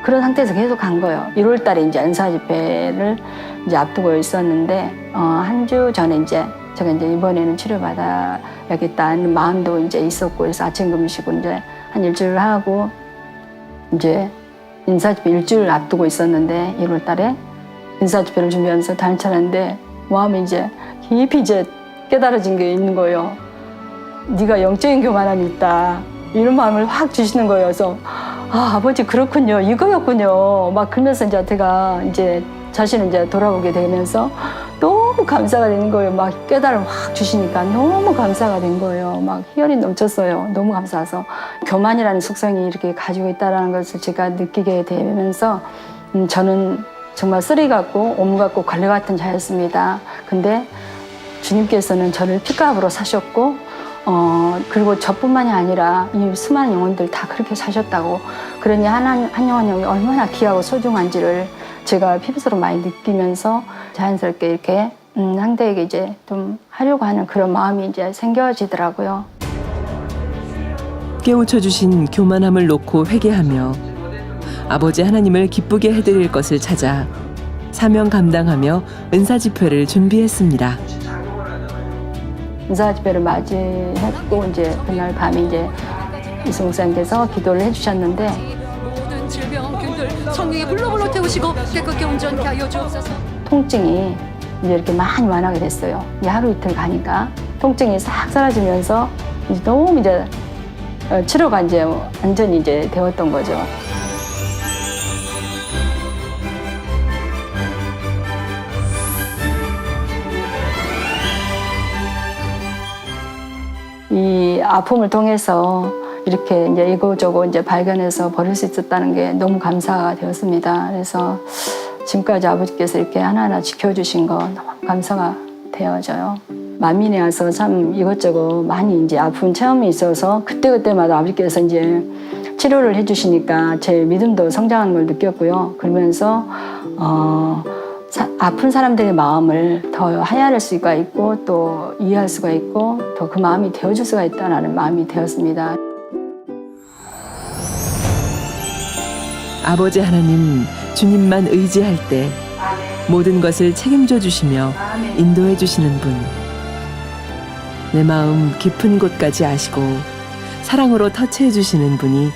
그런 상태에서 계속 간 거예요. 1월 달에 이제 은사 집회를 이제 앞두고 있었는데 한 주 전에 이제 제가 이제 이번에는 치료받아야겠다는 마음도 이제 있었고 그래서 아침 금식고 이제 한 일주일 하고 이제 인사 집회 일주일 앞두고 있었는데 1월 달에 인사 집회를 준비하면서 단찰하는데 마음이 이제 깊이 이제 깨달아진 게 있는 거예요. 네가 영적인 교만함이 있다. 이런 마음을 확 주시는 거예요. 그래서 아버지 그렇군요. 이거였군요. 막 그러면서 이제 제가 이제 자신을 이제 돌아보게 되면서 너무 감사가 되는 거예요. 막 깨달음을 확 주시니까 너무 감사가 된 거예요. 막 희열이 넘쳤어요. 너무 감사해서 교만이라는 속성이 이렇게 가지고 있다는 것을 제가 느끼게 되면서 저는 정말 쓰레기 같고 오물 같고 걸레 같은 자였습니다. 근데 주님께서는 저를 핏값으로 사셨고 그리고 저뿐만이 아니라 이 수많은 영혼들 다 그렇게 사셨다고 그러니 한 영혼이 얼마나 귀하고 소중한지를 제가 피부스로 많이 느끼면서 자연스럽게 이렇게 상대에게 이제 좀 하려고 하는 그런 마음이 이제 생겨지더라고요. 깨우쳐 주신 교만함을 놓고 회개하며 아버지 하나님을 기쁘게 해드릴 것을 찾아 사명 감당하며 은사 집회를 준비했습니다. 은사 집회를 맞이했고 이제 그날 밤에 이제 이승우 목사님께서 기도를 해주셨는데 모든 질병균들 성령의 불로불로 태우시고 깨끗게 온전케 하여 주옵소서. 통증이 이제 이렇게 많이 완화가 됐어요. 이제 하루 이틀 가니까 통증이 싹 사라지면서 이제 너무 이제 치료가 이제 완전히 이제 되었던 거죠. 이 아픔을 통해서 이렇게 이제 이거저거 이제 발견해서 버릴 수 있었다는 게 너무 감사가 되었습니다. 그래서 지금까지 아버지께서 이렇게 하나하나 지켜주신 거 너무 감사가 되어져요. 만민에 와서 참 이것저것 많이 이제 아픈 체험이 있어서 그때그때마다 아버지께서 이제 치료를 해주시니까 제 믿음도 성장하는 걸 느꼈고요. 그러면서 아픈 사람들의 마음을 더 하야할 수가 있고 또 이해할 수가 있고 더 그 마음이 되어줄 수가 있다는 마음이 되었습니다. 아버지 하나님, 주님만 의지할 때 모든 것을 책임져 주시며 인도해 주시는 분. 내 마음 깊은 곳까지 아시고 사랑으로 터치해 주시는 분이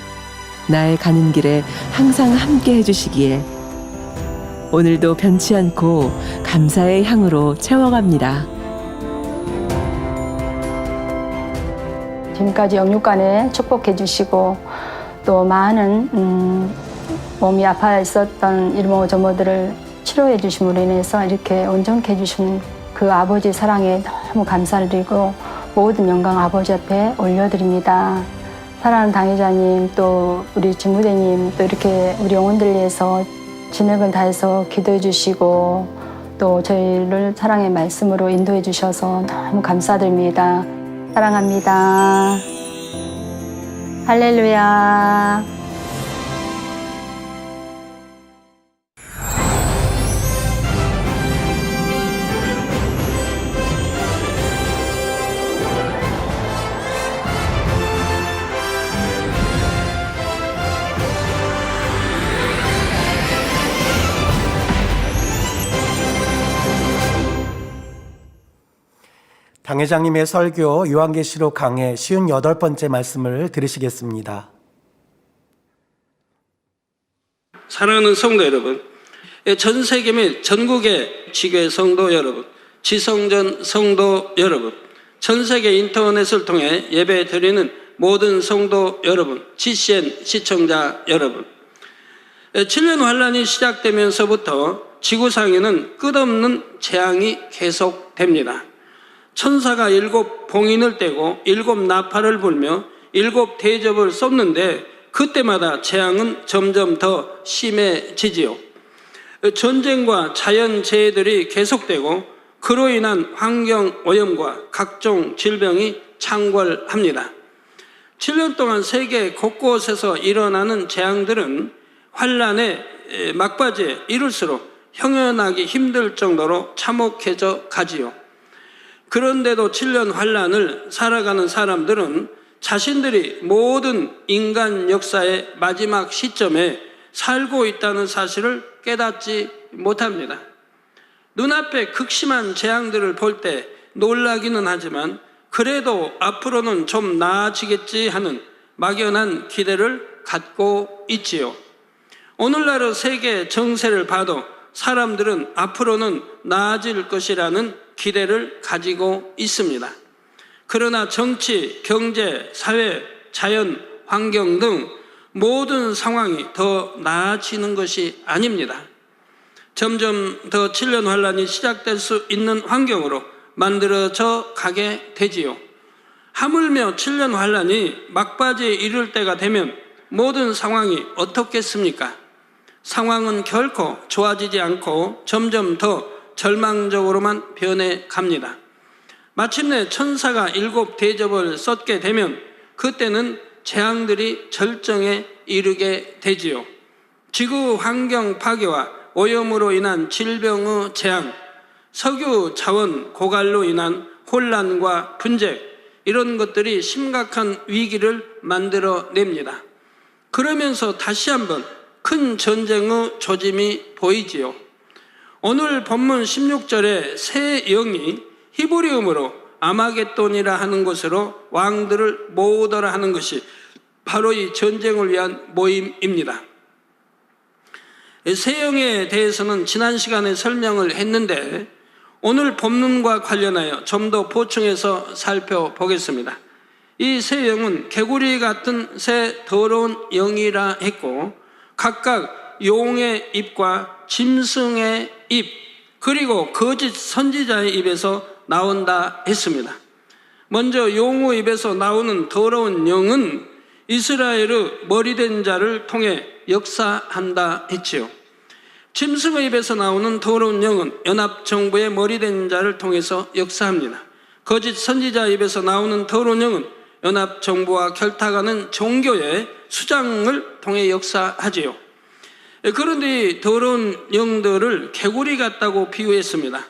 나의 가는 길에 항상 함께 해 주시기에 오늘도 변치 않고 감사의 향으로 채워갑니다. 지금까지 영육간에 축복해 주시고 또 많은 몸이 아파 있었던 이모 저모들을 치료해 주심으로 인해서 이렇게 온전케 해주신 그 아버지 사랑에 너무 감사를 드리고 모든 영광 아버지 앞에 올려드립니다. 사랑하는 당회자님, 또 우리 직무대님, 또 이렇게 우리 영혼들 위해서 진액을 다해서 기도해 주시고 또 저희를 사랑의 말씀으로 인도해 주셔서 너무 감사드립니다. 사랑합니다. 할렐루야. 당회장님의 설교 요한계시록 강해 58번째 말씀을 들으시겠습니다. 사랑하는 성도 여러분, 전 세계 및 전국의 지교회 성도 여러분, 지성전 성도 여러분, 전 세계 인터넷을 통해 예배 드리는 모든 성도 여러분, GCN 시청자 여러분, 7년 환란이 시작되면서부터 지구상에는 끝없는 재앙이 계속됩니다. 천사가 7 봉인을 떼고 7 나팔을 불며 7 대접을 쏟는데 그때마다 재앙은 점점 더 심해지지요. 전쟁과 자연재해들이 계속되고 그로 인한 환경오염과 각종 질병이 창궐합니다. 7년 동안 세계 곳곳에서 일어나는 재앙들은 환란의 막바지에 이를수록 형연하기 힘들 정도로 참혹해져 가지요. 그런데도 7년 환란을 살아가는 사람들은 자신들이 모든 인간 역사의 마지막 시점에 살고 있다는 사실을 깨닫지 못합니다. 눈앞에 극심한 재앙들을 볼 때 놀라기는 하지만 그래도 앞으로는 좀 나아지겠지 하는 막연한 기대를 갖고 있지요. 오늘날의 세계 정세를 봐도 사람들은 앞으로는 나아질 것이라는 기대를 가지고 있습니다. 그러나 정치, 경제, 사회, 자연, 환경 등 모든 상황이 더 나아지는 것이 아닙니다. 점점 더 7년 환란이 시작될 수 있는 환경으로 만들어져 가게 되지요. 하물며 7년 환란이 막바지에 이를 때가 되면 모든 상황이 어떻겠습니까? 상황은 결코 좋아지지 않고 점점 더 절망적으로만 변해 갑니다. 마침내 천사가 7 대접을 쏟게 되면 그때는 재앙들이 절정에 이르게 되지요. 지구 환경 파괴와 오염으로 인한 질병의 재앙, 석유 자원 고갈로 인한 혼란과 분쟁, 이런 것들이 심각한 위기를 만들어냅니다. 그러면서 다시 한번 큰 전쟁의 조짐이 보이지요. 오늘 본문 16절에 새 영이 히브리음으로 아마겟돈이라 하는 것으로 왕들을 모으더라 하는 것이 바로 이 전쟁을 위한 모임입니다. 새 영에 대해서는 지난 시간에 설명을 했는데 오늘 본문과 관련하여 좀 더 보충해서 살펴보겠습니다. 이 새 영은 개구리 같은 새 더러운 영이라 했고 각각 용의 입과 짐승의 입 그리고 거짓 선지자의 입에서 나온다 했습니다. 먼저 용의 입에서 나오는 더러운 영은 이스라엘의 머리된 자를 통해 역사한다 했지요. 짐승의 입에서 나오는 더러운 영은 연합정부의 머리된 자를 통해서 역사합니다. 거짓 선지자 입에서 나오는 더러운 영은 연합정부와 결탁하는 종교의 수장을 통해 역사하지요. 그런데 더러운 영들을 개구리 같다고 비유했습니다.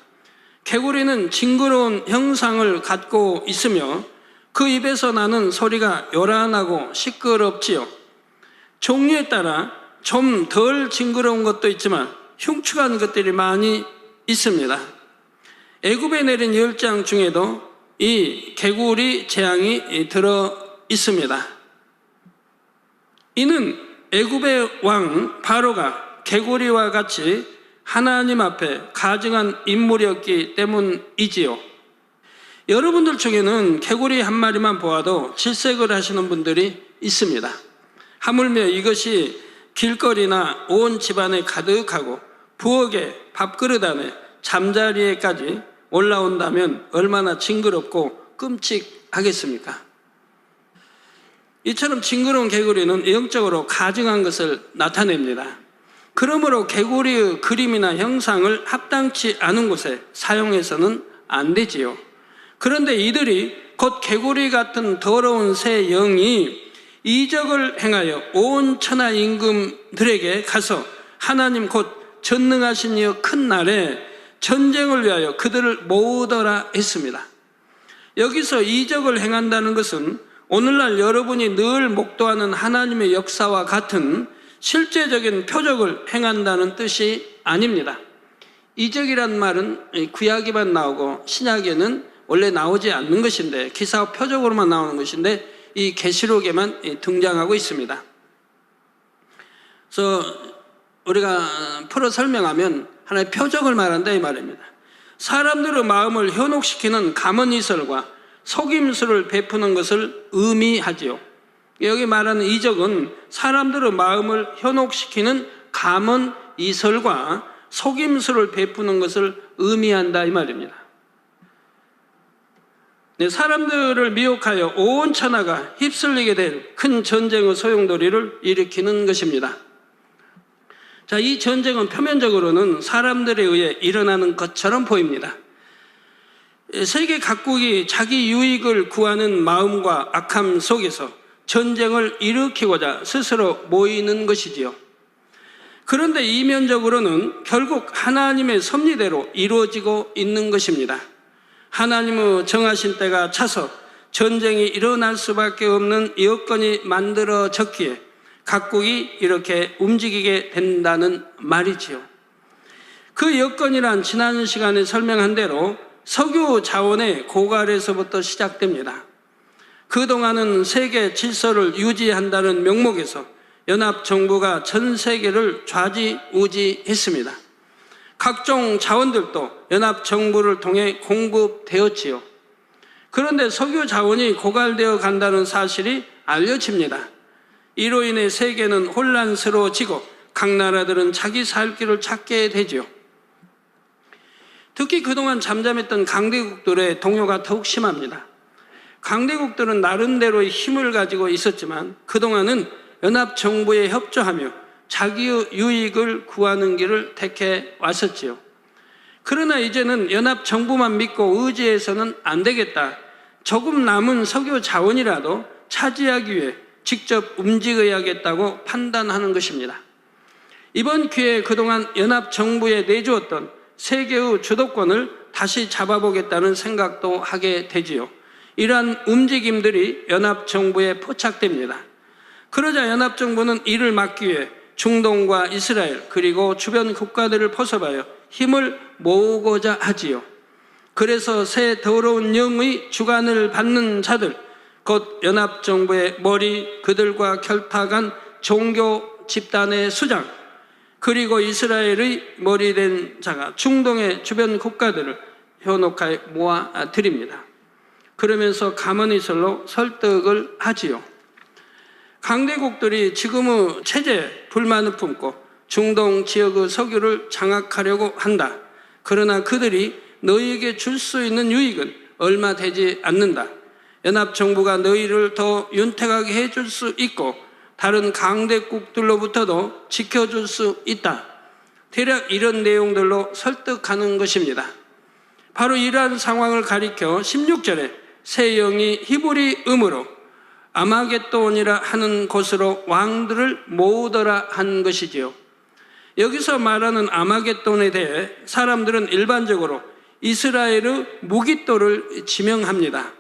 개구리는 징그러운 형상을 갖고 있으며 그 입에서 나는 소리가 요란하고 시끄럽지요. 종류에 따라 좀 덜 징그러운 것도 있지만 흉측한 것들이 많이 있습니다. 애굽에 내린 10장 중에도 이 개구리 재앙이 들어 있습니다. 이는 애굽의 왕 바로가 개구리와 같이 하나님 앞에 가증한 인물이었기 때문이지요. 여러분들 중에는 개구리 한 마리만 보아도 질색을 하시는 분들이 있습니다. 하물며 이것이 길거리나 온 집안에 가득하고 부엌에 밥그릇 안에 잠자리에까지 올라온다면 얼마나 징그럽고 끔찍하겠습니까? 이처럼 징그러운 개구리는 영적으로 가증한 것을 나타냅니다. 그러므로 개구리의 그림이나 형상을 합당치 않은 곳에 사용해서는 안 되지요. 그런데 이들이 곧 개구리 같은 더러운 새 영이 이적을 행하여 온 천하 임금들에게 가서 하나님 곧 전능하신 이여 큰 날에 전쟁을 위하여 그들을 모으더라 했습니다. 여기서 이적을 행한다는 것은 오늘날 여러분이 늘 목도하는 하나님의 역사와 같은 실제적인 표적을 행한다는 뜻이 아닙니다. 이적이란 말은 구약에만 나오고 신약에는 원래 나오지 않는 것인데 기사와 표적으로만 나오는 것인데 이 계시록에만 등장하고 있습니다. 그래서 우리가 풀어 설명하면 하나의 표적을 말한다 이 말입니다. 사람들의 마음을 현혹시키는 감언이설과 속임수를 베푸는 것을 의미하지요. 여기 말하는 이적은 사람들의 마음을 현혹시키는 감언이설과 속임수를 베푸는 것을 의미한다 이 말입니다. 사람들을 미혹하여 온 천하가 휩쓸리게 될 큰 전쟁의 소용돌이를 일으키는 것입니다. 자, 이 전쟁은 표면적으로는 사람들에 의해 일어나는 것처럼 보입니다. 세계 각국이 자기 유익을 구하는 마음과 악함 속에서 전쟁을 일으키고자 스스로 모이는 것이지요. 그런데 이면적으로는 결국 하나님의 섭리대로 이루어지고 있는 것입니다. 하나님의 정하신 때가 차서 전쟁이 일어날 수밖에 없는 여건이 만들어졌기에 각국이 이렇게 움직이게 된다는 말이지요. 그 여건이란 지난 시간에 설명한 대로 석유 자원의 고갈에서부터 시작됩니다. 그동안은 세계 질서를 유지한다는 명목에서 연합정부가 전 세계를 좌지우지했습니다. 각종 자원들도 연합정부를 통해 공급되었지요. 그런데 석유 자원이 고갈되어 간다는 사실이 알려집니다. 이로 인해 세계는 혼란스러워지고 각 나라들은 자기 살 길을 찾게 되지요. 특히 그동안 잠잠했던 강대국들의 동요가 더욱 심합니다. 강대국들은 나름대로의 힘을 가지고 있었지만 그동안은 연합정부에 협조하며 자기의 유익을 구하는 길을 택해 왔었지요. 그러나 이제는 연합정부만 믿고 의지해서는 안 되겠다. 조금 남은 석유 자원이라도 차지하기 위해 직접 움직여야겠다고 판단하는 것입니다. 이번 기회에 그동안 연합정부에 내주었던 세계의 주도권을 다시 잡아보겠다는 생각도 하게 되지요. 이러한 움직임들이 연합정부에 포착됩니다. 그러자 연합정부는 이를 막기 위해 중동과 이스라엘 그리고 주변 국가들을 포섭하여 힘을 모으고자 하지요. 그래서 새 더러운 영의 주관을 받는 자들, 곧 연합정부의 머리, 그들과 결탁한 종교 집단의 수장, 그리고 이스라엘의 머리된 자가 중동의 주변 국가들을 현혹하여 모아드립니다. 그러면서 가문이설로 설득을 하지요. 강대국들이 지금의 체제에 불만을 품고 중동 지역의 석유를 장악하려고 한다. 그러나 그들이 너희에게 줄 수 있는 유익은 얼마 되지 않는다. 연합정부가 너희를 더 윤택하게 해줄 수 있고 다른 강대국들로부터도 지켜줄 수 있다. 대략 이런 내용들로 설득하는 것입니다. 바로 이러한 상황을 가리켜 16절에 새 영이 히브리 음으로 아마겟돈이라 하는 곳으로 왕들을 모으더라 한 것이지요. 여기서 말하는 아마겟돈에 대해 사람들은 일반적으로 이스라엘의 무깃도를 지명합니다.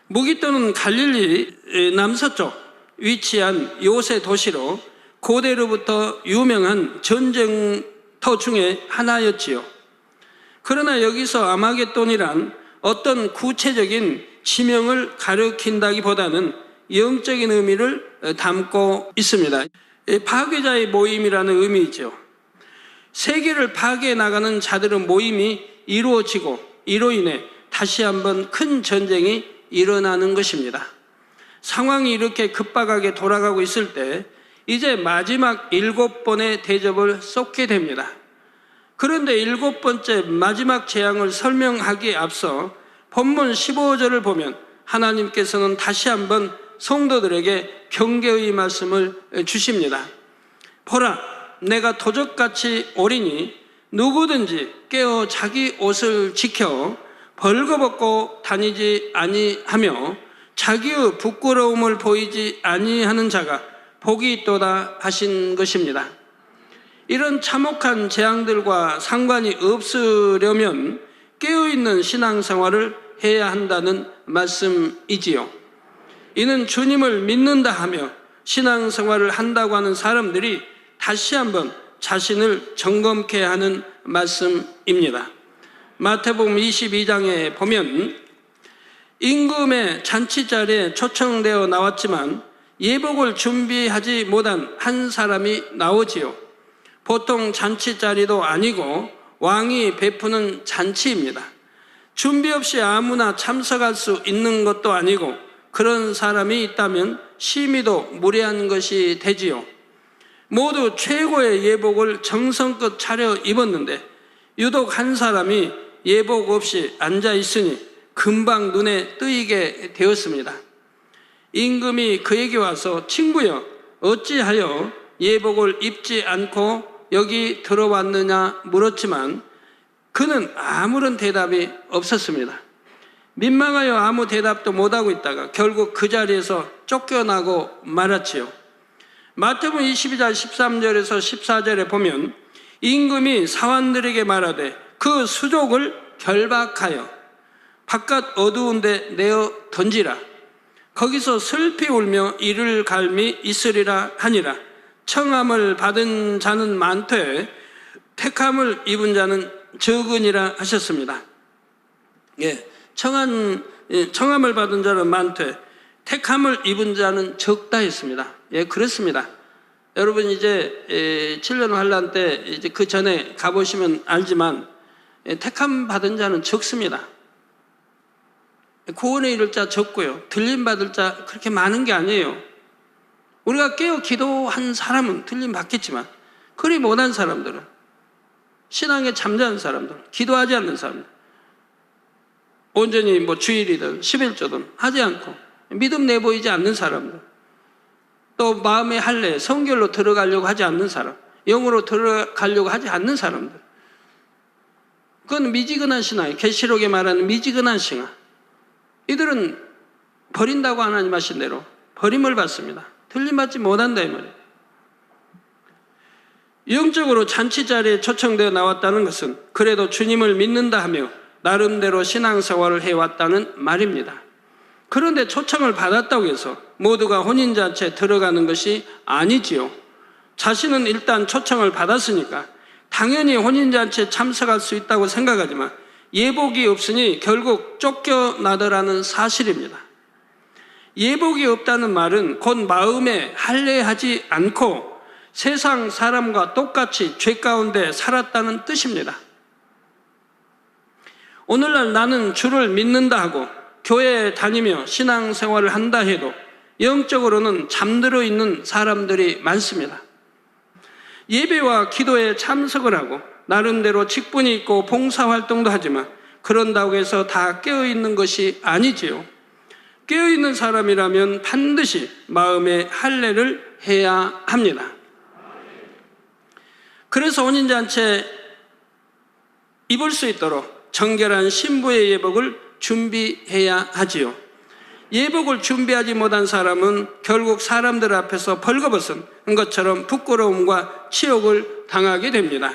무깃도는 갈릴리 남서쪽 위치한 요새 도시로 고대로부터 유명한 전쟁터 중에 하나였지요. 그러나 여기서 아마겟돈이란 어떤 구체적인 지명을 가리킨다기보다는 영적인 의미를 담고 있습니다. 파괴자의 모임이라는 의미이죠. 세계를 파괴해 나가는 자들의 모임이 이루어지고 이로 인해 다시 한번 큰 전쟁이 일어나는 것입니다. 상황이 이렇게 급박하게 돌아가고 있을 때 이제 마지막 7번의 대접을 쏟게 됩니다. 그런데 7번째 마지막 재앙을 설명하기에 앞서 본문 15절을 보면 하나님께서는 다시 한번 성도들에게 경계의 말씀을 주십니다. 보라, 내가 도적같이 오리니 누구든지 깨어 자기 옷을 지켜 벌거벗고 다니지 아니하며 자기의 부끄러움을 보이지 아니하는 자가 복이 있도다 하신 것입니다. 이런 참혹한 재앙들과 상관이 없으려면 깨어있는 신앙생활을 해야 한다는 말씀이지요. 이는 주님을 믿는다 하며 신앙생활을 한다고 하는 사람들이 다시 한번 자신을 점검케 하는 말씀입니다. 마태복음 22장에 보면 임금의 잔치자리에 초청되어 나왔지만 예복을 준비하지 못한 한 사람이 나오지요. 보통 잔치자리도 아니고 왕이 베푸는 잔치입니다. 준비 없이 아무나 참석할 수 있는 것도 아니고 그런 사람이 있다면 심의도 무례한 것이 되지요. 모두 최고의 예복을 정성껏 차려 입었는데 유독 한 사람이 예복 없이 앉아 있으니 금방 눈에 띄게 되었습니다. 임금이 그에게 와서 친구여 어찌하여 예복을 입지 않고 여기 들어왔느냐 물었지만 그는 아무런 대답이 없었습니다. 민망하여 아무 대답도 못하고 있다가 결국 그 자리에서 쫓겨나고 말았지요. 마태복음 22장 13절에서 14절에 보면 임금이 사환들에게 말하되 그 수족을 결박하여 바깥 어두운 데 내어 던지라. 거기서 슬피 울며 이를 갈미 있으리라 하니라. 청함을 받은 자는 많되 택함을 입은 자는 적으니라 하셨습니다. 청함을 받은 자는 많되 택함을 입은 자는 적다 했습니다. 그렇습니다. 여러분 이제 7년 환란 때 이제 그 전에 가보시면 알지만 택함 받은 자는 적습니다. 구원에 이를 자 적고요. 들림 받을 자 그렇게 많은 게 아니에요. 우리가 깨어 기도한 사람은 들림 받겠지만 그리 못한 사람들은 신앙에 잠자는 사람들, 기도하지 않는 사람들, 온전히 주일이든 11조든 하지 않고 믿음 내보이지 않는 사람들, 또 마음의 할례, 성결로 들어가려고 하지 않는 사람, 영으로 들어가려고 하지 않는 사람들, 그건 미지근한 신앙이에요. 계시록에 말하는 미지근한 신앙. 이들은 버린다고 하나님 하신 대로 버림을 받습니다. 들림받지 못한다 이 말이에요. 영적으로 잔치자리에 초청되어 나왔다는 것은 그래도 주님을 믿는다 하며 나름대로 신앙생활을 해왔다는 말입니다. 그런데 초청을 받았다고 해서 모두가 혼인잔치에 들어가는 것이 아니지요. 자신은 일단 초청을 받았으니까 당연히 혼인잔치에 참석할 수 있다고 생각하지만 예복이 없으니 결국 쫓겨나더라는 사실입니다. 예복이 없다는 말은 곧 마음에 할례하지 않고 세상 사람과 똑같이 죄 가운데 살았다는 뜻입니다. 오늘날 나는 주를 믿는다 하고 교회에 다니며 신앙생활을 한다 해도 영적으로는 잠들어 있는 사람들이 많습니다. 예배와 기도에 참석을 하고 나름대로 직분이 있고 봉사활동도 하지만 그런다고 해서 다 깨어있는 것이 아니지요. 깨어있는 사람이라면 반드시 마음의 할례를 해야 합니다. 그래서 혼인잔치에 입을 수 있도록 정결한 신부의 예복을 준비해야 하지요. 예복을 준비하지 못한 사람은 결국 사람들 앞에서 벌거벗은 것처럼 부끄러움과 치욕을 당하게 됩니다.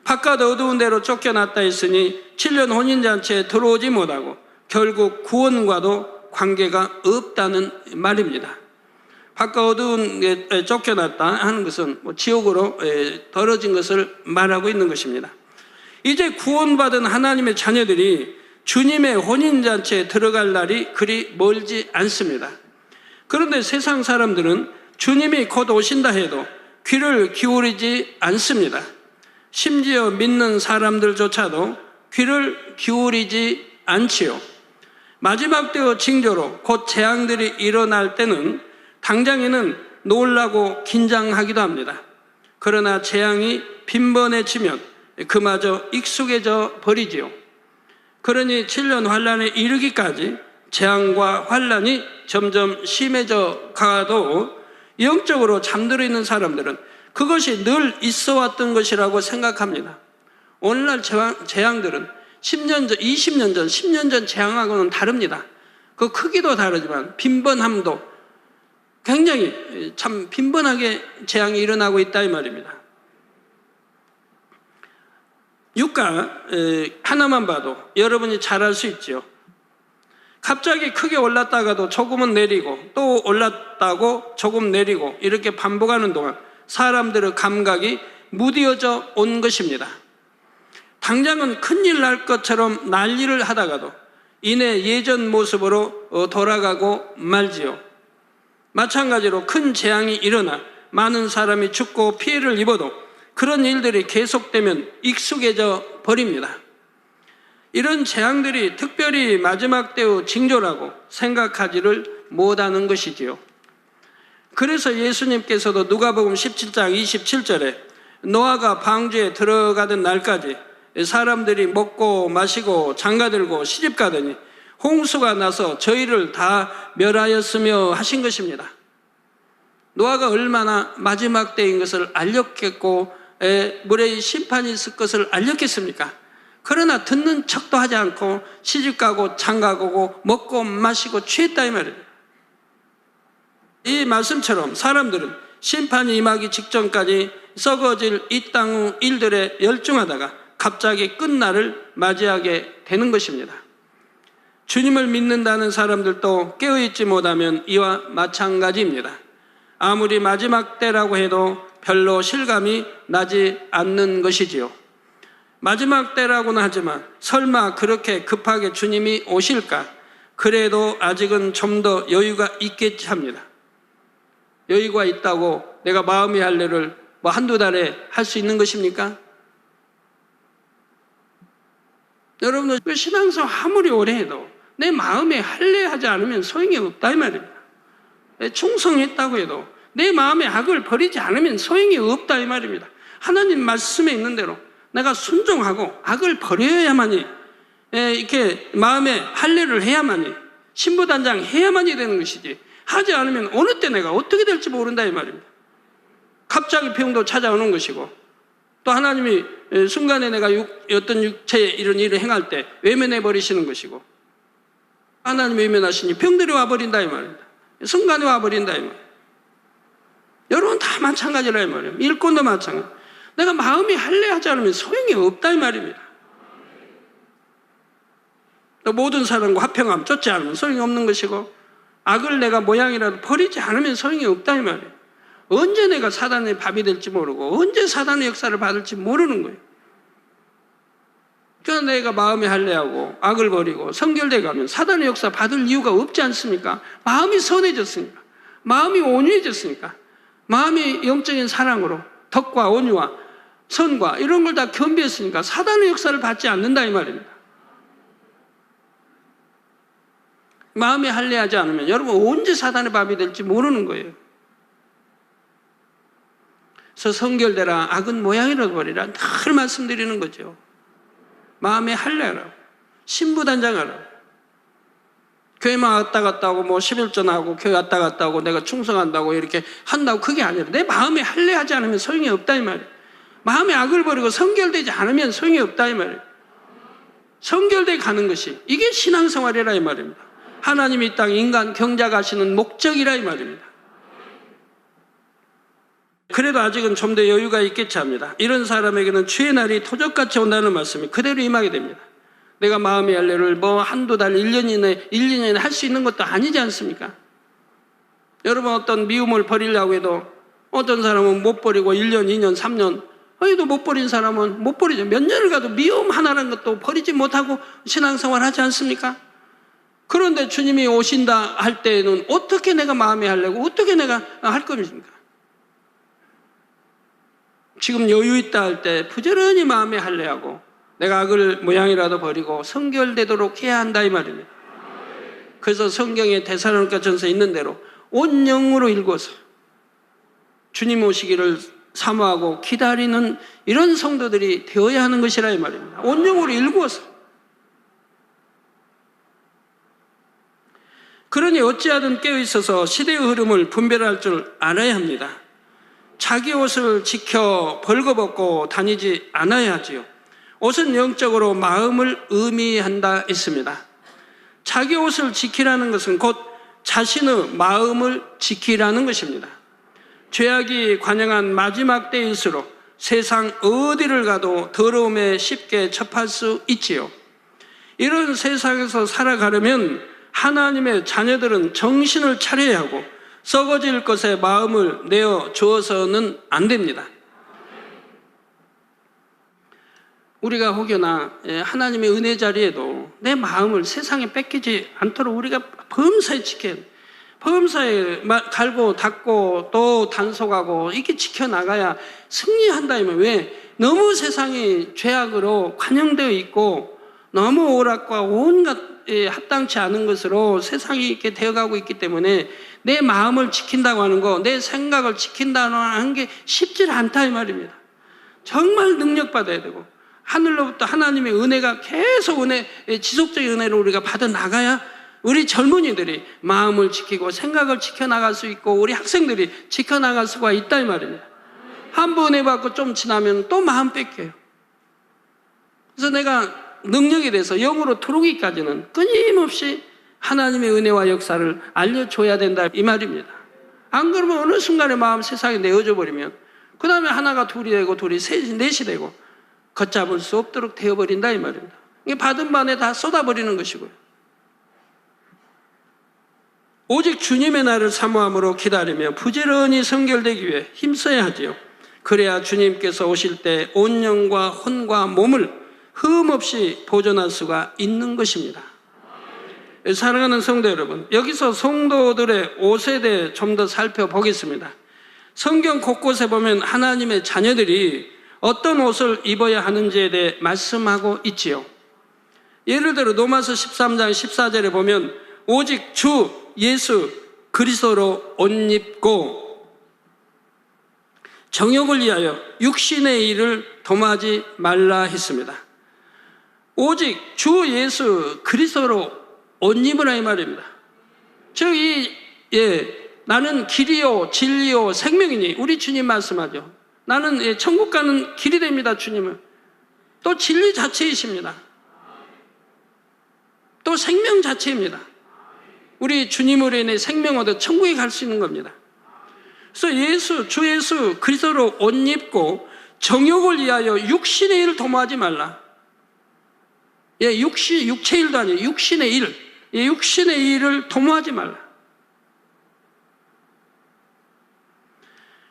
바깥 어두운 데로 쫓겨났다 했으니 7년 혼인잔치에 들어오지 못하고 결국 구원과도 관계가 없다는 말입니다. 바깥 어두운 데 쫓겨났다 하는 것은 지옥으로 떨어진 것을 말하고 있는 것입니다. 이제 구원받은 하나님의 자녀들이 주님의 혼인잔치에 들어갈 날이 그리 멀지 않습니다. 그런데 세상 사람들은 주님이 곧 오신다 해도 귀를 기울이지 않습니다. 심지어 믿는 사람들조차도 귀를 기울이지 않지요. 마지막 때의 징조로 곧 재앙들이 일어날 때는 당장에는 놀라고 긴장하기도 합니다. 그러나 재앙이 빈번해지면 그마저 익숙해져 버리지요. 그러니 7년 환란에 이르기까지 재앙과 환란이 점점 심해져 가도 영적으로 잠들어 있는 사람들은 그것이 늘 있어 왔던 것이라고 생각합니다. 오늘날 재앙들은 10년 전, 20년 전, 10년 전 재앙하고는 다릅니다. 그 크기도 다르지만 빈번함도 굉장히 참 빈번하게 재앙이 일어나고 있다 이 말입니다. 유가 하나만 봐도 여러분이 잘 알 수 있죠. 갑자기 크게 올랐다가도 조금은 내리고 또 올랐다고 조금 내리고 이렇게 반복하는 동안 사람들의 감각이 무뎌져 온 것입니다. 당장은 큰일 날 것처럼 난리를 하다가도 이내 예전 모습으로 돌아가고 말지요. 마찬가지로 큰 재앙이 일어나 많은 사람이 죽고 피해를 입어도 그런 일들이 계속되면 익숙해져 버립니다. 이런 재앙들이 특별히 마지막 때의 징조라고 생각하지를 못하는 것이지요. 그래서 예수님께서도 누가복음 17장 27절에 노아가 방주에 들어가던 날까지 사람들이 먹고 마시고 장가들고 시집가더니 홍수가 나서 저희를 다 멸하였으며 하신 것입니다. 노아가 얼마나 마지막 때인 것을 알렸겠고 물의 심판이 있을 것을 알렸겠습니까? 그러나 듣는 척도 하지 않고 시집가고 장가가고 먹고 마시고 취했다 이 말이에요. 이 말씀처럼 사람들은 심판이 임하기 직전까지 썩어질 이 땅의 일들에 열중하다가 갑자기 끝날을 맞이하게 되는 것입니다. 주님을 믿는다는 사람들도 깨어있지 못하면 이와 마찬가지입니다. 아무리 마지막 때라고 해도 별로 실감이 나지 않는 것이지요. 마지막 때라고는 하지만 설마 그렇게 급하게 주님이 오실까? 그래도 아직은 좀 더 여유가 있겠지 합니다. 여유가 있다고 내가 마음의 할례를 한두 달에 할 수 있는 것입니까? 여러분들 그 신앙생활 아무리 오래 해도 내 마음에 할례하지 않으면 소용이 없다 이 말입니다. 충성했다고 해도 내 마음의 악을 버리지 않으면 소용이 없다 이 말입니다. 하나님 말씀에 있는 대로 내가 순종하고 악을 버려야만이 이렇게 마음에 할례를 해야만이 신부단장 해야만이 되는 것이지 하지 않으면 어느 때 내가 어떻게 될지 모른다 이 말입니다. 갑자기 병도 찾아오는 것이고 또 하나님이 순간에 내가 어떤 육체에 이런 일을 행할 때 외면해 버리시는 것이고 하나님이 외면하시니 병들이 와버린다 이 말입니다. 순간에 와버린다 이 말입니다. 여러분 다 마찬가지라 이 말이에요. 일꾼도 마찬가지. 내가 마음이 할례하지 않으면 소용이 없다 이 말입니다. 또 모든 사람과 화평함 쫓지 않으면 소용이 없는 것이고 악을 내가 모양이라도 버리지 않으면 소용이 없다 이 말이에요. 언제 내가 사단의 밥이 될지 모르고 언제 사단의 역사를 받을지 모르는 거예요. 그러니까 내가 마음이 할례하고 악을 버리고 성결돼 가면 사단의 역사 받을 이유가 없지 않습니까? 마음이 선해졌으니까, 마음이 온유해졌으니까, 마음이 영적인 사랑으로 덕과 온유와 선과 이런 걸 다 겸비했으니까 사단의 역사를 받지 않는다 이 말입니다. 마음이 할례하지 않으면 여러분 언제 사단의 밥이 될지 모르는 거예요. 그래서 성결되라, 악은 모양이라도 버리라 늘 말씀드리는 거죠. 마음에 할례하라고, 신부단장하라고. 교회만 왔다 갔다 하고 11전 하고 교회 왔다 갔다 하고 내가 충성한다고 이렇게 한다고 그게 아니라 내 마음에 할례하지 않으면 소용이 없다 이 말이에요. 마음에 악을 버리고 성결되지 않으면 소용이 없다 이 말이에요. 성결돼 가는 것이 이게 신앙생활이라 이 말입니다. 하나님이 이 땅 인간 경작하시는 목적이라 이 말입니다. 그래도 아직은 좀 더 여유가 있겠지 합니다. 이런 사람에게는 주의 날이 토적같이 온다는 말씀이 그대로 임하게 됩니다. 내가 마음의 할례를 뭐 한두 달, 1년 이내에 할 수 있는 것도 아니지 않습니까? 여러분 어떤 미움을 버리려고 해도 어떤 사람은 못 버리고 1년, 2년, 3년 해도 못 버린 사람은 못 버리죠. 몇 년을 가도 미움 하나라는 것도 버리지 못하고 신앙생활 하지 않습니까? 그런데 주님이 오신다 할 때는 어떻게 내가 마음의 할례고 어떻게 내가 할 겁니까? 지금 여유 있다 할 때 부지런히 마음의 할례하고 내가 악을 모양이라도 버리고 성결되도록 해야 한다 이 말입니다. 그래서 성경에 데살로니가 전서에 있는 대로 온 영으로 읽어서 주님 오시기를 사모하고 기다리는 이런 성도들이 되어야 하는 것이라 이 말입니다. 온 영으로 읽어서. 그러니 어찌하든 깨어있어서 시대의 흐름을 분별할 줄 알아야 합니다. 자기 옷을 지켜 벌거벗고 다니지 않아야 하지요. 옷은 영적으로 마음을 의미한다 했습니다. 자기 옷을 지키라는 것은 곧 자신의 마음을 지키라는 것입니다. 죄악이 관영한 마지막 때일수록 세상 어디를 가도 더러움에 쉽게 접할 수 있지요. 이런 세상에서 살아가려면 하나님의 자녀들은 정신을 차려야 하고 썩어질 것에 마음을 내어 주어서는 안 됩니다. 우리가 혹여나 하나님의 은혜 자리에도 내 마음을 세상에 뺏기지 않도록 우리가 범사에 지켜야 돼. 범사에 갈고 닦고 또 단속하고 이렇게 지켜나가야 승리한다. 왜? 너무 세상이 죄악으로 관영되어 있고 너무 오락과 온갖 합당치 않은 것으로 세상이 이렇게 되어가고 있기 때문에 내 마음을 지킨다고 하는 거, 내 생각을 지킨다고 하는 게 쉽지 않다 이 말입니다. 정말 능력받아야 되고 하늘로부터 하나님의 은혜가 계속 지속적인 은혜를 우리가 받아 나가야 우리 젊은이들이 마음을 지키고 생각을 지켜나갈 수 있고 우리 학생들이 지켜나갈 수가 있다 이 말입니다. 한 번 은혜 받고 좀 지나면 또 마음 뺏겨요. 그래서 내가 능력에 대해서 영으로 들어오기까지는 끊임없이 하나님의 은혜와 역사를 알려줘야 된다 이 말입니다. 안 그러면 어느 순간에 마음 세상에 내어져 버리면 그 다음에 하나가 둘이 되고 둘이 셋이 넷이 되고 걷잡을 수 없도록 되어버린다 이 말입니다. 이게 받은 반에 다 쏟아버리는 것이고요. 오직 주님의 날을 사모함으로 기다리며 부지런히 성결되기 위해 힘써야 하지요. 그래야 주님께서 오실 때 온 영과 혼과 몸을 흠없이 보존할 수가 있는 것입니다. 사랑하는 성도 여러분, 여기서 성도들의 옷에 대해 좀 더 살펴보겠습니다. 성경 곳곳에 보면 하나님의 자녀들이 어떤 옷을 입어야 하는지에 대해 말씀하고 있지요. 예를 들어 로마서 13장 14절에 보면 오직 주 예수 그리스도로 옷 입고 정욕을 위하여 육신의 일을 dom하지 말라 했습니다. 오직 주 예수 그리스도로 옷 입으라 이 말입니다. 즉 나는 길이요 진리요 생명이니 우리 주님 말씀하죠. 나는 천국 가는 길이 됩니다. 주님은 또 진리 자체이십니다. 또 생명 자체입니다. 우리 주님으로 인해 생명 얻어 천국에 갈 수 있는 겁니다. 그래서 주 예수 그리스도로 옷 입고 정욕을 위하여 육신의 일을 도모하지 말라. 육체 일도 아니에요. 육신의 일. 육신의 일을 도모하지 말라.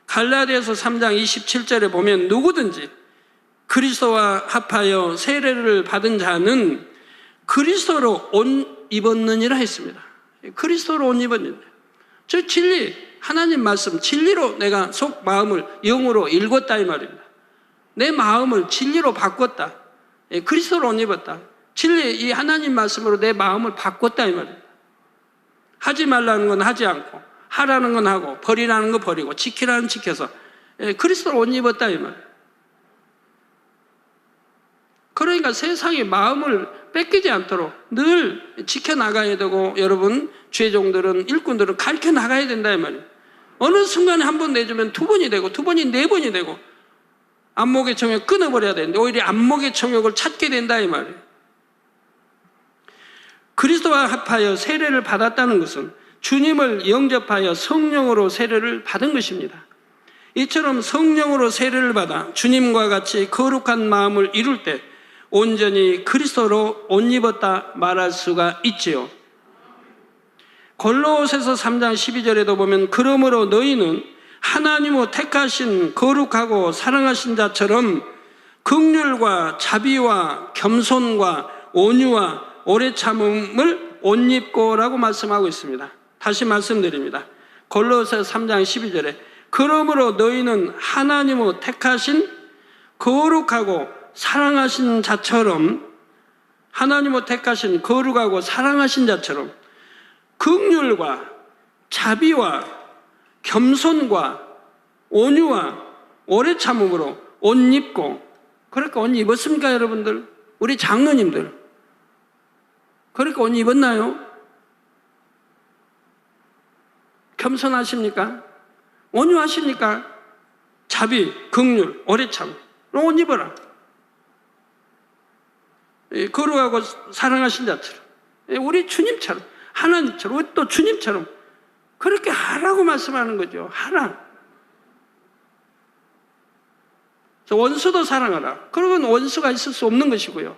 갈라디아서 3장 27절에 보면 누구든지 그리스도와 합하여 세례를 받은 자는 그리스도로 옷 입었느니라 했습니다. 그리스도로 옷 입었느니라. 저 진리, 하나님 말씀 진리로 내가 속 마음을 영으로 읽었다 이 말입니다. 내 마음을 진리로 바꿨다. 그리스도로 옷 입었다. 진리, 이 하나님 말씀으로 내 마음을 바꿨다 이 말입니다. 하지 말라는 건 하지 않고 하라는 건 하고 버리라는 건 버리고 지키라는 건 지켜서 그리스도로 옷 입었다 이 말이에요. 그러니까 세상이 마음을 뺏기지 않도록 늘 지켜나가야 되고 여러분 죄종들은 일꾼들은 가르쳐 나가야 된다 이 말이에요. 어느 순간에 한 번 내주면 두 번이 되고 두 번이 네 번이 되고 안목의 정욕 끊어버려야 되는데 오히려 안목의 정욕을 찾게 된다 이 말이에요. 그리스도와 합하여 세례를 받았다는 것은 주님을 영접하여 성령으로 세례를 받은 것입니다. 이처럼 성령으로 세례를 받아 주님과 같이 거룩한 마음을 이룰 때 온전히 그리스도로 옷 입었다 말할 수가 있지요. 골로새서 3장 12절에도 보면 그러므로 너희는 하나님의 택하신 거룩하고 사랑하신 자처럼 긍휼과 자비와 겸손과 온유와 오래 참음을 옷 입고라고 말씀하고 있습니다. 다시 말씀드립니다. 골로새 3장 12절에 그러므로 너희는 하나님의 택하신 거룩하고 사랑하신 자처럼 하나님의 택하신 거룩하고 사랑하신 자처럼 긍휼과 자비와 겸손과 온유와 오래 참음으로 옷 입고, 그러니까 옷 입었습니까 여러분들? 우리 장로님들 그러니까 옷 입었나요? 겸손하십니까? 온유하십니까? 자비, 긍휼, 오래 참 옷 입어라. 거룩하고 사랑하신 자처럼 우리 주님처럼 하나님처럼 우리 또 주님처럼 그렇게 하라고 말씀하는 거죠. 하라. 원수도 사랑하라. 그러면 원수가 있을 수 없는 것이고요.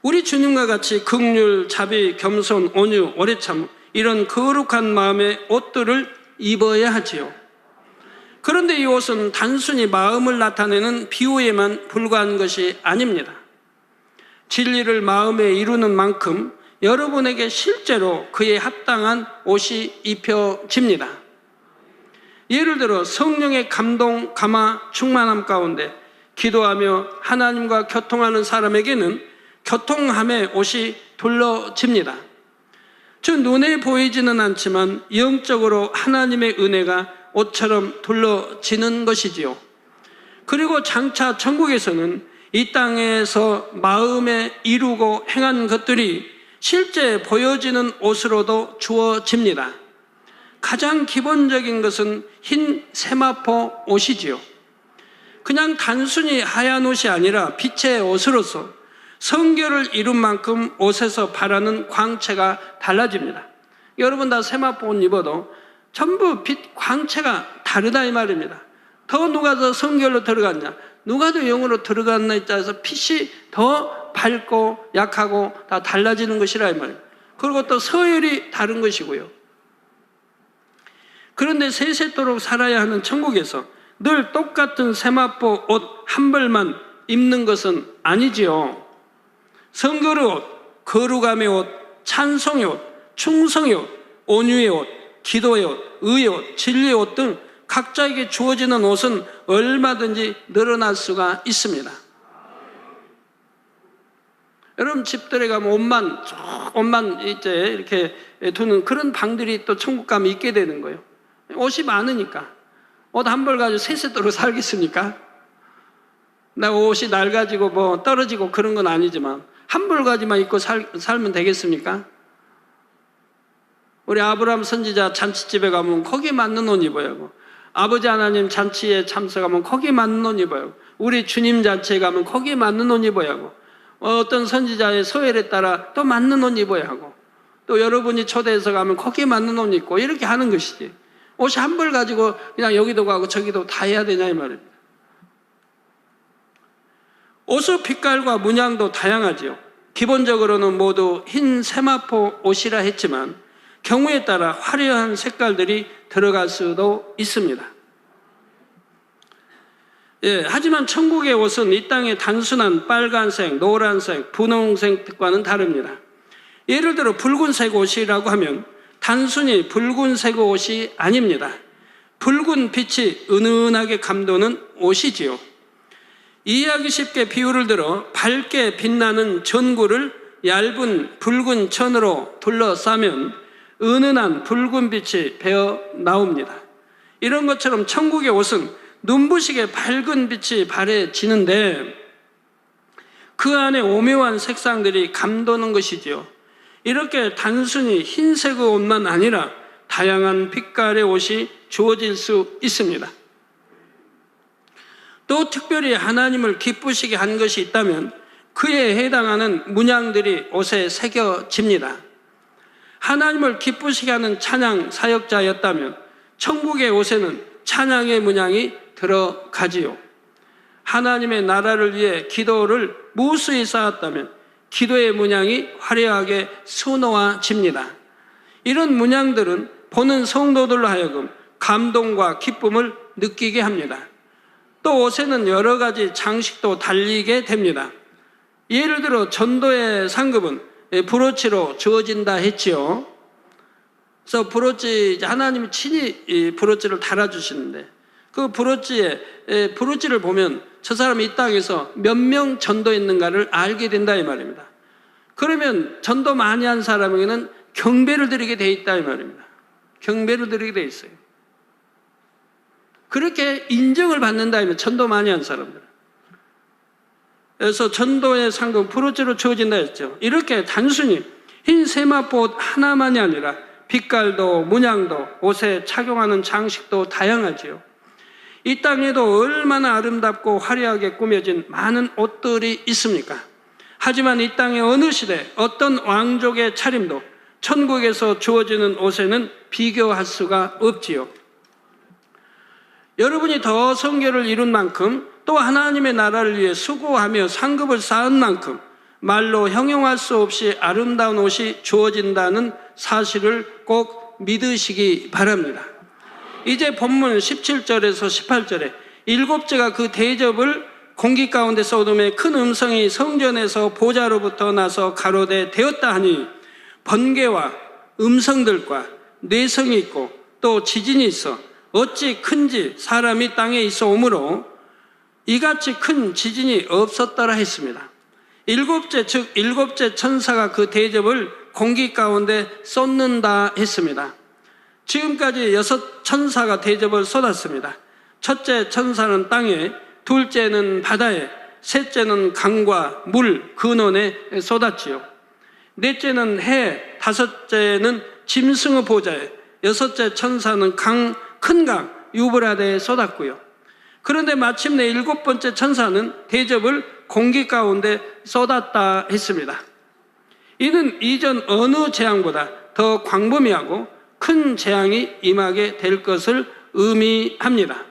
우리 주님과 같이 긍휼, 자비, 겸손, 온유, 오래 참 이런 거룩한 마음의 옷들을 입어야 하지요. 그런데 이 옷은 단순히 마음을 나타내는 비유에만 불과한 것이 아닙니다. 진리를 마음에 이루는 만큼 여러분에게 실제로 그에 합당한 옷이 입혀집니다. 예를 들어 성령의 감동, 감화, 충만함 가운데 기도하며 하나님과 교통하는 사람에게는 교통함의 옷이 둘러집니다. 즉 눈에 보이지는 않지만 영적으로 하나님의 은혜가 옷처럼 둘러지는 것이지요. 그리고 장차 천국에서는 이 땅에서 마음에 이루고 행한 것들이 실제 보여지는 옷으로도 주어집니다. 가장 기본적인 것은 흰 세마포 옷이지요. 그냥 단순히 하얀 옷이 아니라 빛의 옷으로서 성결을 이룬 만큼 옷에서 바라는 광채가 달라집니다. 여러분 다 세마포 옷 입어도 전부 빛 광채가 다르다 이 말입니다. 더 누가 더 성결로 들어갔냐, 누가 더 영으로 들어갔나 해서 빛이 더 밝고 약하고 다 달라지는 것이라 이 말입니다. 그리고 또 서열이 다른 것이고요. 그런데 세세토록 살아야 하는 천국에서 늘 똑같은 세마포 옷 한 벌만 입는 것은 아니지요. 성결의 옷, 거룩함의 옷, 찬송의 옷, 충성의 옷, 온유의 옷, 기도의 옷, 의의 옷, 진리의 옷 등 각자에게 주어지는 옷은 얼마든지 늘어날 수가 있습니다. 여러분 집들에 가면 옷만 이제 이렇게 두는 그런 방들이 또 천국 가면 있게 되는 거예요. 옷이 많으니까. 옷 한 벌 가지고 세세토록 살겠습니까? 나 옷이 낡아지고 뭐 떨어지고 그런 건 아니지만 한 벌 가지만 입고 살면 되겠습니까? 우리 아브라함 선지자 잔치집에 가면 거기에 맞는 옷 입어야 하고, 아버지 하나님 잔치에 참석하면 거기에 맞는 옷 입어야 하고, 우리 주님 잔치에 가면 거기에 맞는 옷 입어야 하고, 어떤 선지자의 서열에 따라 또 맞는 옷 입어야 하고, 또 여러분이 초대해서 가면 거기에 맞는 옷 입고 이렇게 하는 것이지, 옷이 한 벌 가지고 그냥 여기도 가고 저기도 다 해야 되냐 이 말입니다. 옷의 빛깔과 문양도 다양하지요. 기본적으로는 모두 흰 세마포 옷이라 했지만 경우에 따라 화려한 색깔들이 들어갈 수도 있습니다. 하지만 천국의 옷은 이 땅의 단순한 빨간색, 노란색, 분홍색과는 다릅니다. 예를 들어 붉은색 옷이라고 하면 단순히 붉은색 옷이 아닙니다. 붉은 빛이 은은하게 감도는 옷이지요. 이해하기 쉽게 비유를 들어 밝게 빛나는 전구를 얇은 붉은 천으로 둘러싸면 은은한 붉은 빛이 배어 나옵니다. 이런 것처럼 천국의 옷은 눈부시게 밝은 빛이 발해지는데 그 안에 오묘한 색상들이 감도는 것이지요. 이렇게 단순히 흰색의 옷만 아니라 다양한 빛깔의 옷이 주어질 수 있습니다. 또 특별히 하나님을 기쁘시게 한 것이 있다면 그에 해당하는 문양들이 옷에 새겨집니다. 하나님을 기쁘시게 하는 찬양 사역자였다면 천국의 옷에는 찬양의 문양이 들어가지요. 하나님의 나라를 위해 기도를 무수히 쌓았다면 기도의 문양이 화려하게 수놓아집니다. 이런 문양들은 보는 성도들로 하여금 감동과 기쁨을 느끼게 합니다. 또 옷에는 여러 가지 장식도 달리게 됩니다. 예를 들어 전도의 상급은 브로치로 주어진다 했지요. 그래서 브로치, 하나님이 친히 이 브로치를 달아주시는데 그 브로치를 보면 저 사람이 이 땅에서 몇 명 전도했는가를 알게 된다 이 말입니다. 그러면 전도 많이 한 사람에게는 경배를 드리게 돼 있다 이 말입니다. 경배를 드리게 돼 있어요. 그렇게 인정을 받는다 하면 전도 많이 한 사람들. 그래서 전도의 상금 브로치로 주어진다 했죠. 이렇게 단순히 흰 세마포 하나만이 아니라 빛깔도 문양도 옷에 착용하는 장식도 다양하지요. 이 땅에도 얼마나 아름답고 화려하게 꾸며진 많은 옷들이 있습니까? 하지만 이 땅의 어느 시대 어떤 왕족의 차림도 천국에서 주어지는 옷에는 비교할 수가 없지요. 여러분이 더 성결을 이룬 만큼 또 하나님의 나라를 위해 수고하며 상급을 쌓은 만큼 말로 형용할 수 없이 아름다운 옷이 주어진다는 사실을 꼭 믿으시기 바랍니다. 이제 본문 17절에서 18절에 일곱째가 그 대접을 공기 가운데 쏟음에 큰 음성이 성전에서 보좌로부터 나서 가로되 되었다 하니 번개와 음성들과 뇌성이 있고 또 지진이 있어 어찌 큰지 사람이 땅에 있어 오므로 이같이 큰 지진이 없었더라 했습니다. 일곱째 즉 일곱째 천사가 그 대접을 공기 가운데 쏟는다 했습니다. 지금까지 6 천사가 대접을 쏟았습니다. 첫째 천사는 땅에, 둘째는 바다에, 셋째는 강과 물, 근원에 쏟았지요. 넷째는 해, 다섯째는 짐승의 보좌에, 여섯째 천사는 큰 강, 유브라데에 쏟았고요. 그런데 마침내 7번째 천사는 대접을 공기 가운데 쏟았다 했습니다. 이는 이전 어느 재앙보다 더 광범위하고 큰 재앙이 임하게 될 것을 의미합니다.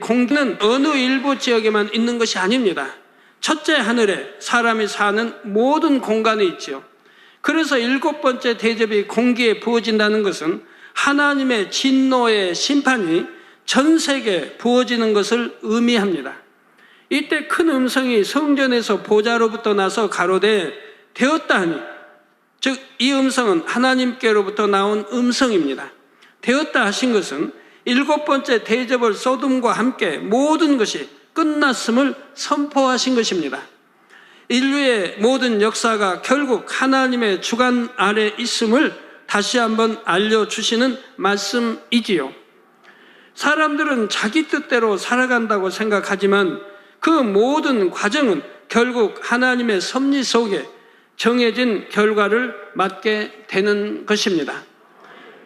공기는 어느 일부 지역에만 있는 것이 아닙니다. 첫째 하늘에 사람이 사는 모든 공간에 있지요. 그래서 7번째 대접이 공기에 부어진다는 것은 하나님의 진노의 심판이 전 세계에 부어지는 것을 의미합니다. 이때 큰 음성이 성전에서 보좌로부터 나서 가로되 되었다 하니 즉 이 음성은 하나님께로부터 나온 음성입니다. 되었다 하신 것은 7번째 대접을 쏟음과 함께 모든 것이 끝났음을 선포하신 것입니다. 인류의 모든 역사가 결국 하나님의 주관 아래 있음을 다시 한번 알려주시는 말씀이지요. 사람들은 자기 뜻대로 살아간다고 생각하지만 그 모든 과정은 결국 하나님의 섭리 속에 정해진 결과를 맞게 되는 것입니다.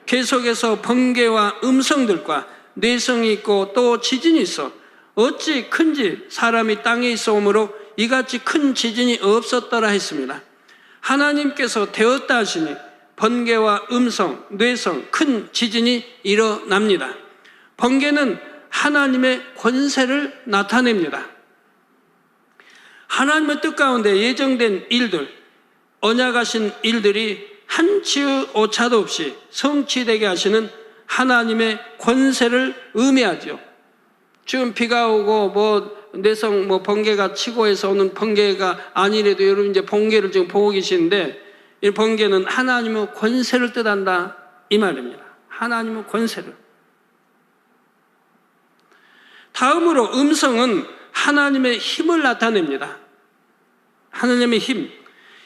계속해서 번개와 음성들과 뇌성이 있고 또 지진이 있어 어찌 큰지 사람이 땅에 있어 오므로 이같이 큰 지진이 없었더라 했습니다. 하나님께서 되었다 하시니 번개와 음성, 뇌성, 큰 지진이 일어납니다. 번개는 하나님의 권세를 나타냅니다. 하나님의 뜻 가운데 예정된 일들, 언약하신 일들이 한치의 오차도 없이 성취되게 하시는 하나님의 권세를 의미하죠. 지금 비가 오고 뇌성 번개가 치고 해서 오는 번개가 아니래도 여러분 이제 번개를 지금 보고 계시는데 이 번개는 하나님의 권세를 뜻한다 이 말입니다. 하나님의 권세를. 다음으로 음성은 하나님의 힘을 나타냅니다. 하나님의 힘.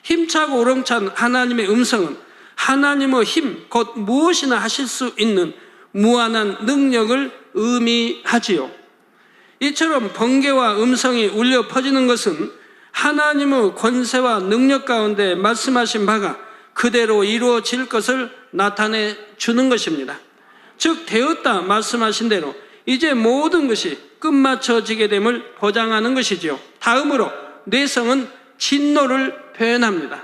힘차고 우렁찬 하나님의 음성은 하나님의 힘, 곧 무엇이나 하실 수 있는 무한한 능력을 의미하지요. 이처럼 번개와 음성이 울려 퍼지는 것은 하나님의 권세와 능력 가운데 말씀하신 바가 그대로 이루어질 것을 나타내 주는 것입니다. 즉 되었다 말씀하신 대로 이제 모든 것이 끝마쳐지게 됨을 보장하는 것이지요. 다음으로 뇌성은 진노를 표현합니다.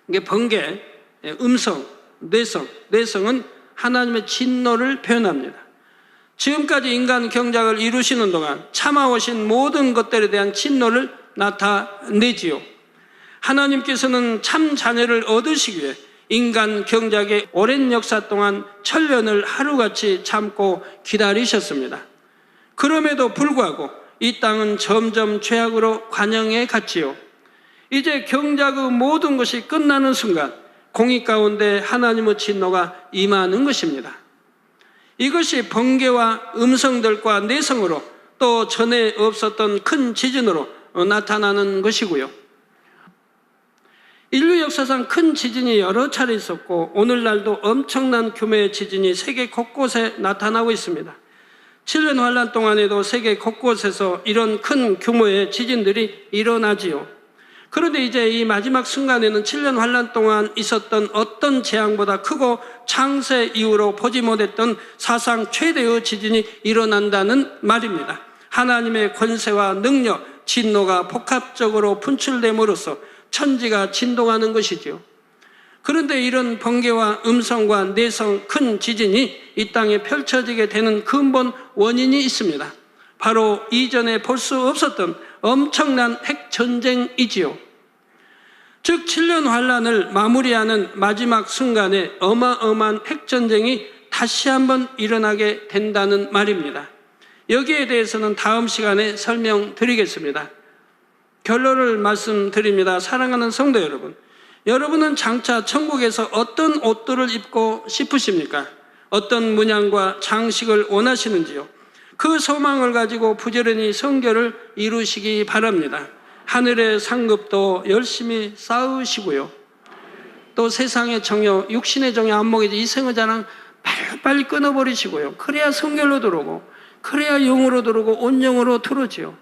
이게 번개, 음성, 뇌성은 하나님의 진노를 표현합니다. 지금까지 인간 경작을 이루시는 동안 참아오신 모든 것들에 대한 진노를 나타내지요. 하나님께서는 참 자녀를 얻으시기 위해 인간 경작의 오랜 역사 동안 천년을 하루같이 참고 기다리셨습니다. 그럼에도 불구하고 이 땅은 점점 죄악으로 관영해 갔지요. 이제 경작의 모든 것이 끝나는 순간 공의 가운데 하나님의 진노가 임하는 것입니다. 이것이 번개와 음성들과 내성으로 또 전에 없었던 큰 지진으로 나타나는 것이고요. 인류 역사상 큰 지진이 여러 차례 있었고 오늘날도 엄청난 규모의 지진이 세계 곳곳에 나타나고 있습니다. 7년 환란 동안에도 세계 곳곳에서 이런 큰 규모의 지진들이 일어나지요. 그런데 이제 이 마지막 순간에는 7년 환란 동안 있었던 어떤 재앙보다 크고 창세 이후로 보지 못했던 사상 최대의 지진이 일어난다는 말입니다. 하나님의 권세와 능력, 진노가 복합적으로 분출됨으로써 천지가 진동하는 것이지요. 그런데 이런 번개와 음성과 내성, 큰 지진이 이 땅에 펼쳐지게 되는 근본 원인이 있습니다. 바로 이전에 볼 수 없었던 엄청난 핵전쟁이지요. 즉 7년 환란을 마무리하는 마지막 순간에 어마어마한 핵전쟁이 다시 한번 일어나게 된다는 말입니다. 여기에 대해서는 다음 시간에 설명드리겠습니다. 결론을 말씀드립니다. 사랑하는 성도 여러분, 여러분은 장차 천국에서 어떤 옷들을 입고 싶으십니까? 어떤 문양과 장식을 원하시는지요? 그 소망을 가지고 부지런히 성결을 이루시기 바랍니다. 하늘의 상급도 열심히 쌓으시고요. 또 세상의 정욕, 육신의 정욕, 안목의 이생의 자랑 빨리 끊어버리시고요. 그래야 성결로 들어오고, 그래야 영으로 들어오고 온영으로 들어오지요.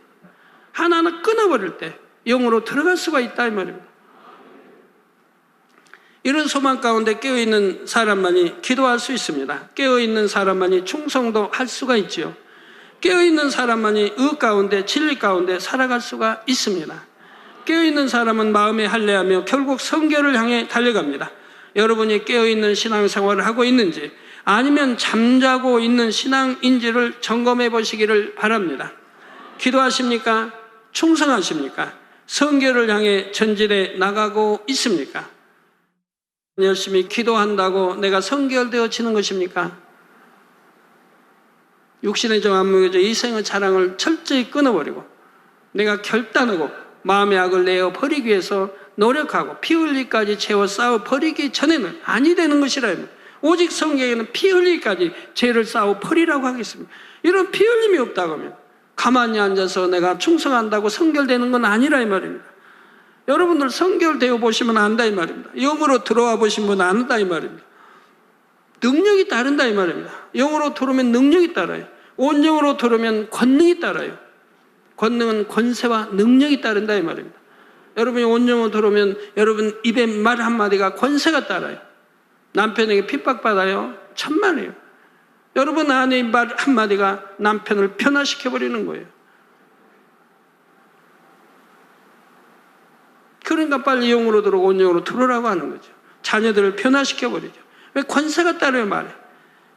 하나는 끊어버릴 때 영으로 들어갈 수가 있다 이 말입니다. 이런 소망 가운데 깨어있는 사람만이 기도할 수 있습니다. 깨어있는 사람만이 충성도 할 수가 있지요. 깨어있는 사람만이 의 가운데 진리 가운데 살아갈 수가 있습니다. 깨어있는 사람은 마음에 할례하며 결국 성결을 향해 달려갑니다. 여러분이 깨어있는 신앙생활을 하고 있는지 아니면 잠자고 있는 신앙인지를 점검해 보시기를 바랍니다. 기도하십니까? 충성하십니까? 성결을 향해 전진해 나가고 있습니까? 열심히 기도한다고 내가 성결되어지는 것입니까? 육신의 정, 안목의 정, 이생의 자랑을 철저히 끊어버리고 내가 결단하고 마음의 악을 내어 버리기 위해서 노력하고 피 흘리기까지 채워 싸워 버리기 전에는 아니 되는 것이라. 오직 성경에는 피 흘리기까지 죄를 싸워 버리라고 하겠습니다. 이런 피 흘림이 없다고 하면 가만히 앉아서 내가 충성한다고 성결되는 건 아니라 이 말입니다. 여러분들 성결되어 보시면 안다 이 말입니다. 영으로 들어와 보신 분은 안다 이 말입니다. 능력이 따른다 이 말입니다. 영으로 들어오면 능력이 따라요. 온영으로 들어오면 권능이 따라요. 권능은 권세와 능력이 따른다 이 말입니다. 여러분이 온영으로 들어오면 여러분 입에 말 한마디가 권세가 따라요. 남편에게 핍박받아요? 천만에요. 여러분 안에 말 한마디가 남편을 변화시켜버리는 거예요. 그러니까 빨리 영으로 들어오고 온영으로 들어오라고 하는 거죠. 자녀들을 변화시켜버리죠. 왜? 권세가 따라요 말에.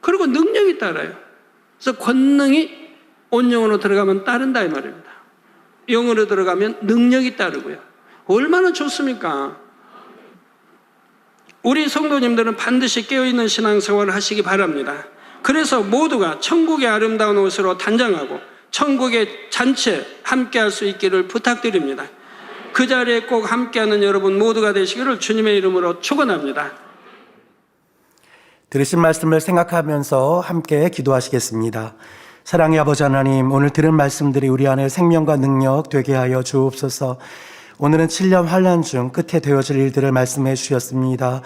그리고 능력이 따라요. 그래서 권능이 온영으로 들어가면 따른다 이 말입니다. 영으로 들어가면 능력이 따르고요. 얼마나 좋습니까? 우리 성도님들은 반드시 깨어있는 신앙생활을 하시기 바랍니다. 그래서 모두가 천국의 아름다운 옷으로 단장하고 천국의 잔치에 함께할 수 있기를 부탁드립니다. 그 자리에 꼭 함께하는 여러분 모두가 되시기를 주님의 이름으로 축원합니다. 들으신 말씀을 생각하면서 함께 기도하시겠습니다. 사랑의 아버지 하나님, 오늘 들은 말씀들이 우리 안에 생명과 능력 되게 하여 주옵소서. 오늘은 7년 환란 중 끝에 되어질 일들을 말씀해 주셨습니다.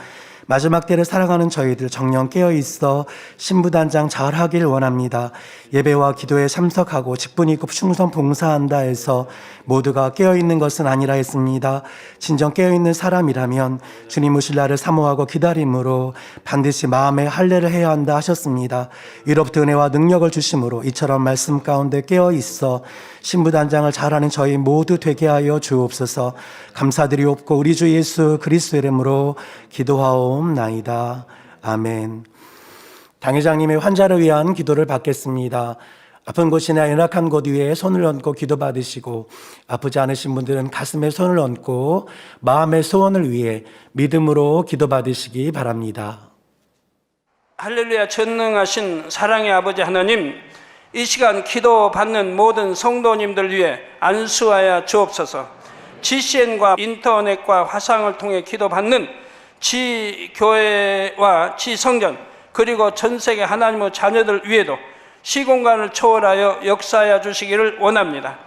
마지막 때를 살아가는 저희들 정령 깨어있어 신부단장 잘하길 원합니다. 예배와 기도에 참석하고 직분 있고 충성 봉사한다 해서 모두가 깨어있는 것은 아니라 했습니다. 진정 깨어있는 사람이라면 주님 오실 날을 사모하고 기다림으로 반드시 마음에 할례를 해야 한다 하셨습니다. 위로부터 은혜와 능력을 주심으로 이처럼 말씀 가운데 깨어있어 신부단장을 잘하는 저희 모두 되게 하여 주옵소서. 감사드리옵고 우리 주 예수 그리스도 이름으로 기도하옵나이다. 아멘. 당회장님의 환자를 위한 기도를 받겠습니다. 아픈 곳이나 연약한 곳 위에 손을 얹고 기도받으시고 아프지 않으신 분들은 가슴에 손을 얹고 마음의 소원을 위해 믿음으로 기도받으시기 바랍니다. 할렐루야. 전능하신 사랑의 아버지 하나님, 이 시간 기도받는 모든 성도님들 위해 안수하여 주옵소서. GCN과 인터넷과 화상을 통해 기도받는 지교회와 지성전 그리고 전세계 하나님의 자녀들 위에도 시공간을 초월하여 역사하여 주시기를 원합니다.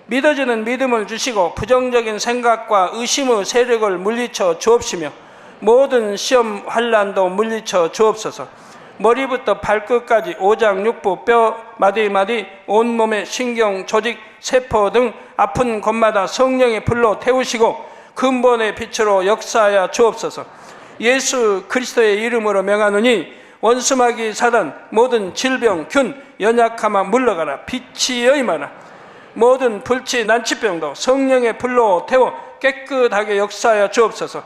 믿어지는 믿음을 주시고 부정적인 생각과 의심의 세력을 물리쳐 주옵시며 모든 시험 환난도 물리쳐 주옵소서. 머리부터 발끝까지 오장육부 뼈 마디마디 온몸의 신경 조직 세포 등 아픈 곳마다 성령의 불로 태우시고 근본의 빛으로 역사하여 주옵소서. 예수 그리스도의 이름으로 명하노니 원수마귀 사단 모든 질병 균 연약함아 물러가라. 빛이 여임하라. 모든 불치 난치병도 성령의 불로 태워 깨끗하게 역사하여 주옵소서.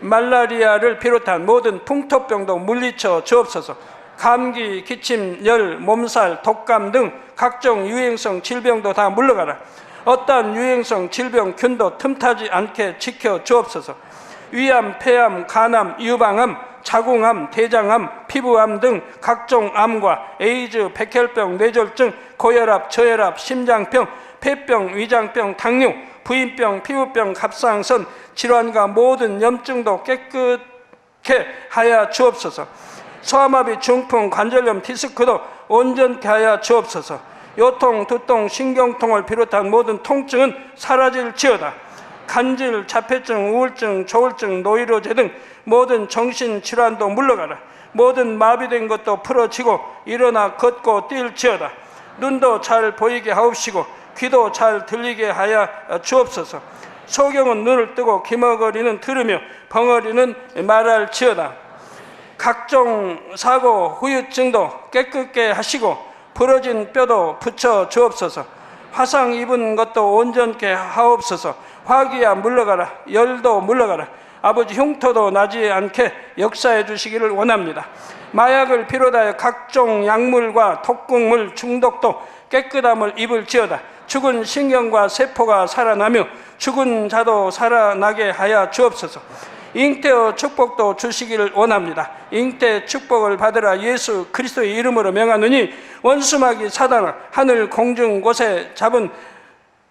말라리아를 비롯한 모든 풍토병도 물리쳐 주옵소서. 감기, 기침, 열, 몸살, 독감 등 각종 유행성 질병도 다 물러가라. 어떠한 유행성 질병 균도 틈타지 않게 지켜 주옵소서. 위암, 폐암, 간암, 유방암, 자궁암, 대장암, 피부암 등 각종 암과 에이즈, 백혈병, 뇌졸중, 고혈압, 저혈압, 심장병, 폐병, 위장병, 당뇨, 부인병, 피부병, 갑상선 질환과 모든 염증도 깨끗게 하여 주옵소서. 소아마비, 중풍, 관절염, 디스크도 온전케 하여 주옵소서. 요통, 두통, 신경통을 비롯한 모든 통증은 사라질지어다. 간질, 자폐증, 우울증, 조울증, 노이로제 등 모든 정신질환도 물러가라. 모든 마비된 것도 풀어지고 일어나 걷고 뛸지어다. 눈도 잘 보이게 하옵시고 귀도 잘 들리게 하여 주옵소서. 소경은 눈을 뜨고 기머거리는 들으며 벙어리는 말할지어다. 각종 사고, 후유증도 깨끗게 하시고 부러진 뼈도 붙여 주옵소서. 화상 입은 것도 온전케 하옵소서. 화기야 물러가라. 열도 물러가라. 아버지 흉터도 나지 않게 역사해 주시기를 원합니다. 마약을 비롯하여 각종 약물과 독극물 중독도 깨끗함을 입을지어다. 죽은 신경과 세포가 살아나며 죽은 자도 살아나게 하여 주옵소서. 잉태의 축복도 주시기를 원합니다. 잉태 축복을 받으라. 예수 그리스도의 이름으로 명하노니 원수마귀 사단아 하늘 공중 곳에 잡은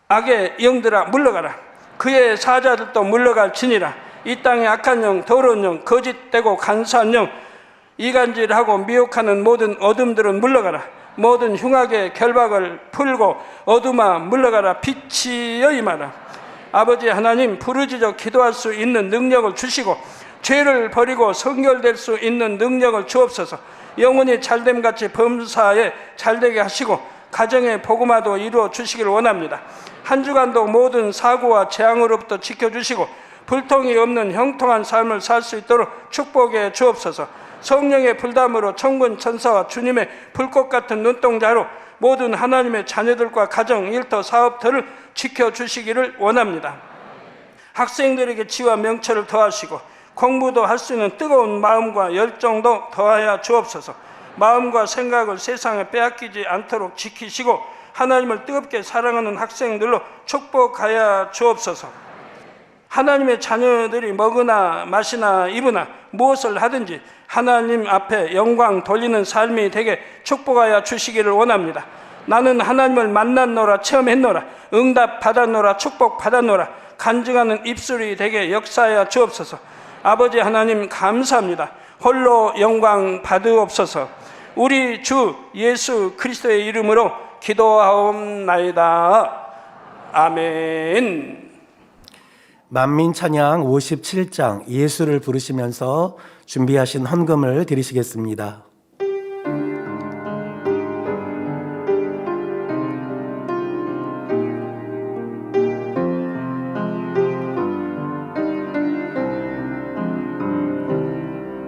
악의 영들아 물러가라. 그의 사자들도 물러갈지니라. 이 땅의 악한 영, 더러운 영, 거짓되고 간사한 영, 이간질하고 미혹하는 모든 어둠들은 물러가라. 모든 흉악의 결박을 풀고 어둠아 물러가라. 빛이 여임하라. 아버지 하나님, 부르짖어 기도할 수 있는 능력을 주시고 죄를 버리고 성결될 수 있는 능력을 주옵소서. 영혼이 잘됨같이 범사에 잘되게 하시고 가정의 복음화도 이루어 주시길 원합니다. 한 주간도 모든 사고와 재앙으로부터 지켜주시고 불통이 없는 형통한 삶을 살 수 있도록 축복해 주옵소서. 성령의 불담으로 천군 천사와 주님의 불꽃 같은 눈동자로 모든 하나님의 자녀들과 가정, 일터, 사업들을 지켜주시기를 원합니다. 학생들에게 지와 명철을 더하시고 공부도 할 수 있는 뜨거운 마음과 열정도 더하여 주옵소서. 마음과 생각을 세상에 빼앗기지 않도록 지키시고 하나님을 뜨겁게 사랑하는 학생들로 축복하여 주옵소서. 하나님의 자녀들이 먹으나 마시나 입으나 무엇을 하든지 하나님 앞에 영광 돌리는 삶이 되게 축복하여 주시기를 원합니다. 나는 하나님을 만났노라, 체험했노라, 응답 받았노라, 축복 받았노라, 간증하는 입술이 되게 역사하여 주옵소서. 아버지 하나님 감사합니다. 홀로 영광 받으옵소서. 우리 주 예수 그리스도의 이름으로 기도하옵나이다. 아멘. 만민 찬양 57장 예수를 부르시면서 준비하신 헌금을 드리시겠습니다.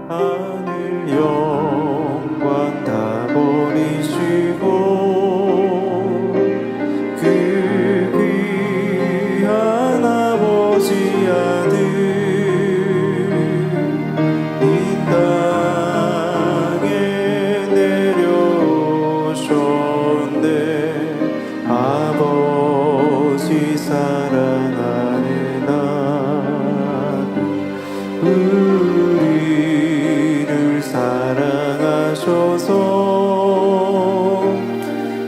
하늘 영광 다 버리시고 그 귀한 아버지 아들 이 땅에 내려오셨네. 아버지 사랑하는 아들 우리를 사랑하셔서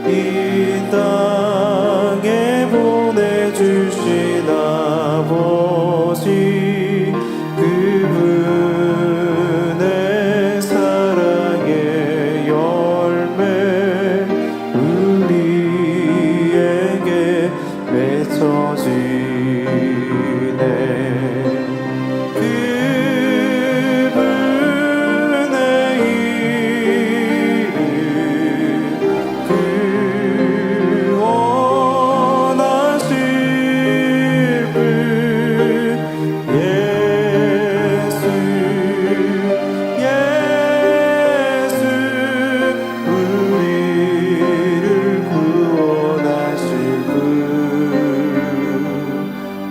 이 땅에 보내주신 아버지 그분의 사랑의 열매 우리에게 맺혀지네.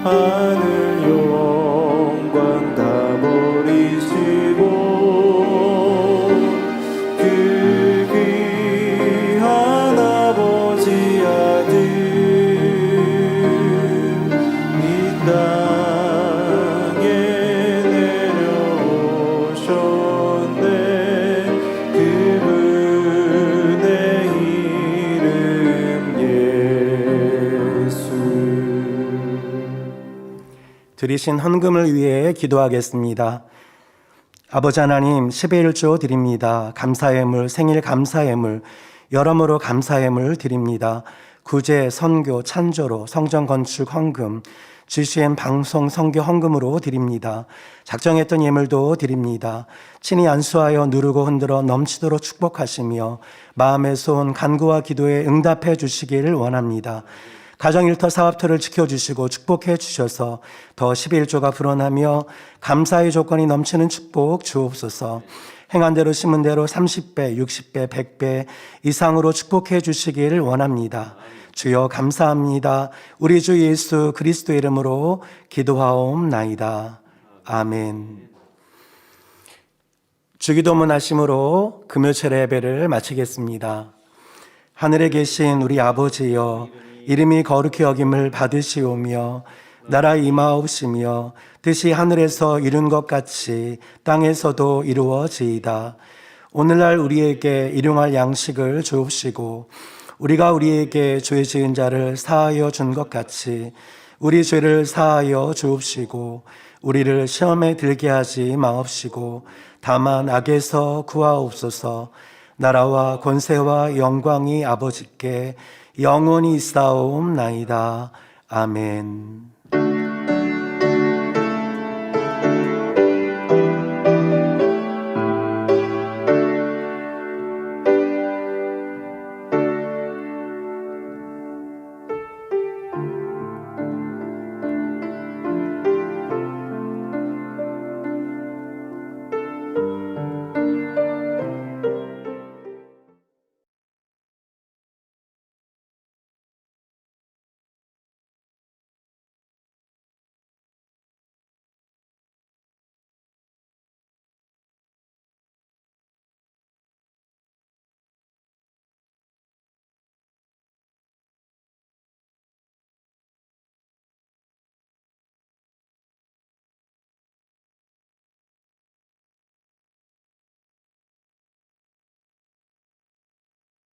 하늘 영광 다 버리시고 그 귀한 아버지 아들 이 땅에 내려오셨네. 그분의 이름 예수. 드리신 헌금을 위해 기도하겠습니다. 아버지 하나님, 11조 드립니다. 감사예물, 생일 감사예물, 여러모로 감사예물 드립니다. 구제, 선교, 찬조로, 성전 건축 헌금, GCN 방송 선교 헌금으로 드립니다. 작정했던 예물도 드립니다. 친히 안수하여 누르고 흔들어 넘치도록 축복하시며 마음의 소원, 간구와 기도에 응답해 주시기를 원합니다. 가정 일터 사업터를 지켜주시고 축복해 주셔서 더 11조가 불어나며 감사의 조건이 넘치는 축복 주옵소서. 행한 대로 심은 대로 30배, 60배, 100배 이상으로 축복해 주시기를 원합니다. 주여 감사합니다. 우리 주 예수 그리스도 이름으로 기도하옵나이다. 아멘. 주기도문 하심으로 금요철 예배를 마치겠습니다. 하늘에 계신 우리 아버지여, 이름이 거룩히 여김을 받으시오며 나라 임하옵시며 뜻이 하늘에서 이룬 것 같이 땅에서도 이루어지이다. 오늘날 우리에게 일용할 양식을 주옵시고 우리가 우리에게 죄 지은 자를 사하여 준 것 같이 우리 죄를 사하여 주옵시고 우리를 시험에 들게 하지 마옵시고 다만 악에서 구하옵소서. 나라와 권세와 영광이 아버지께 영원히 있사옵나이다. 아멘.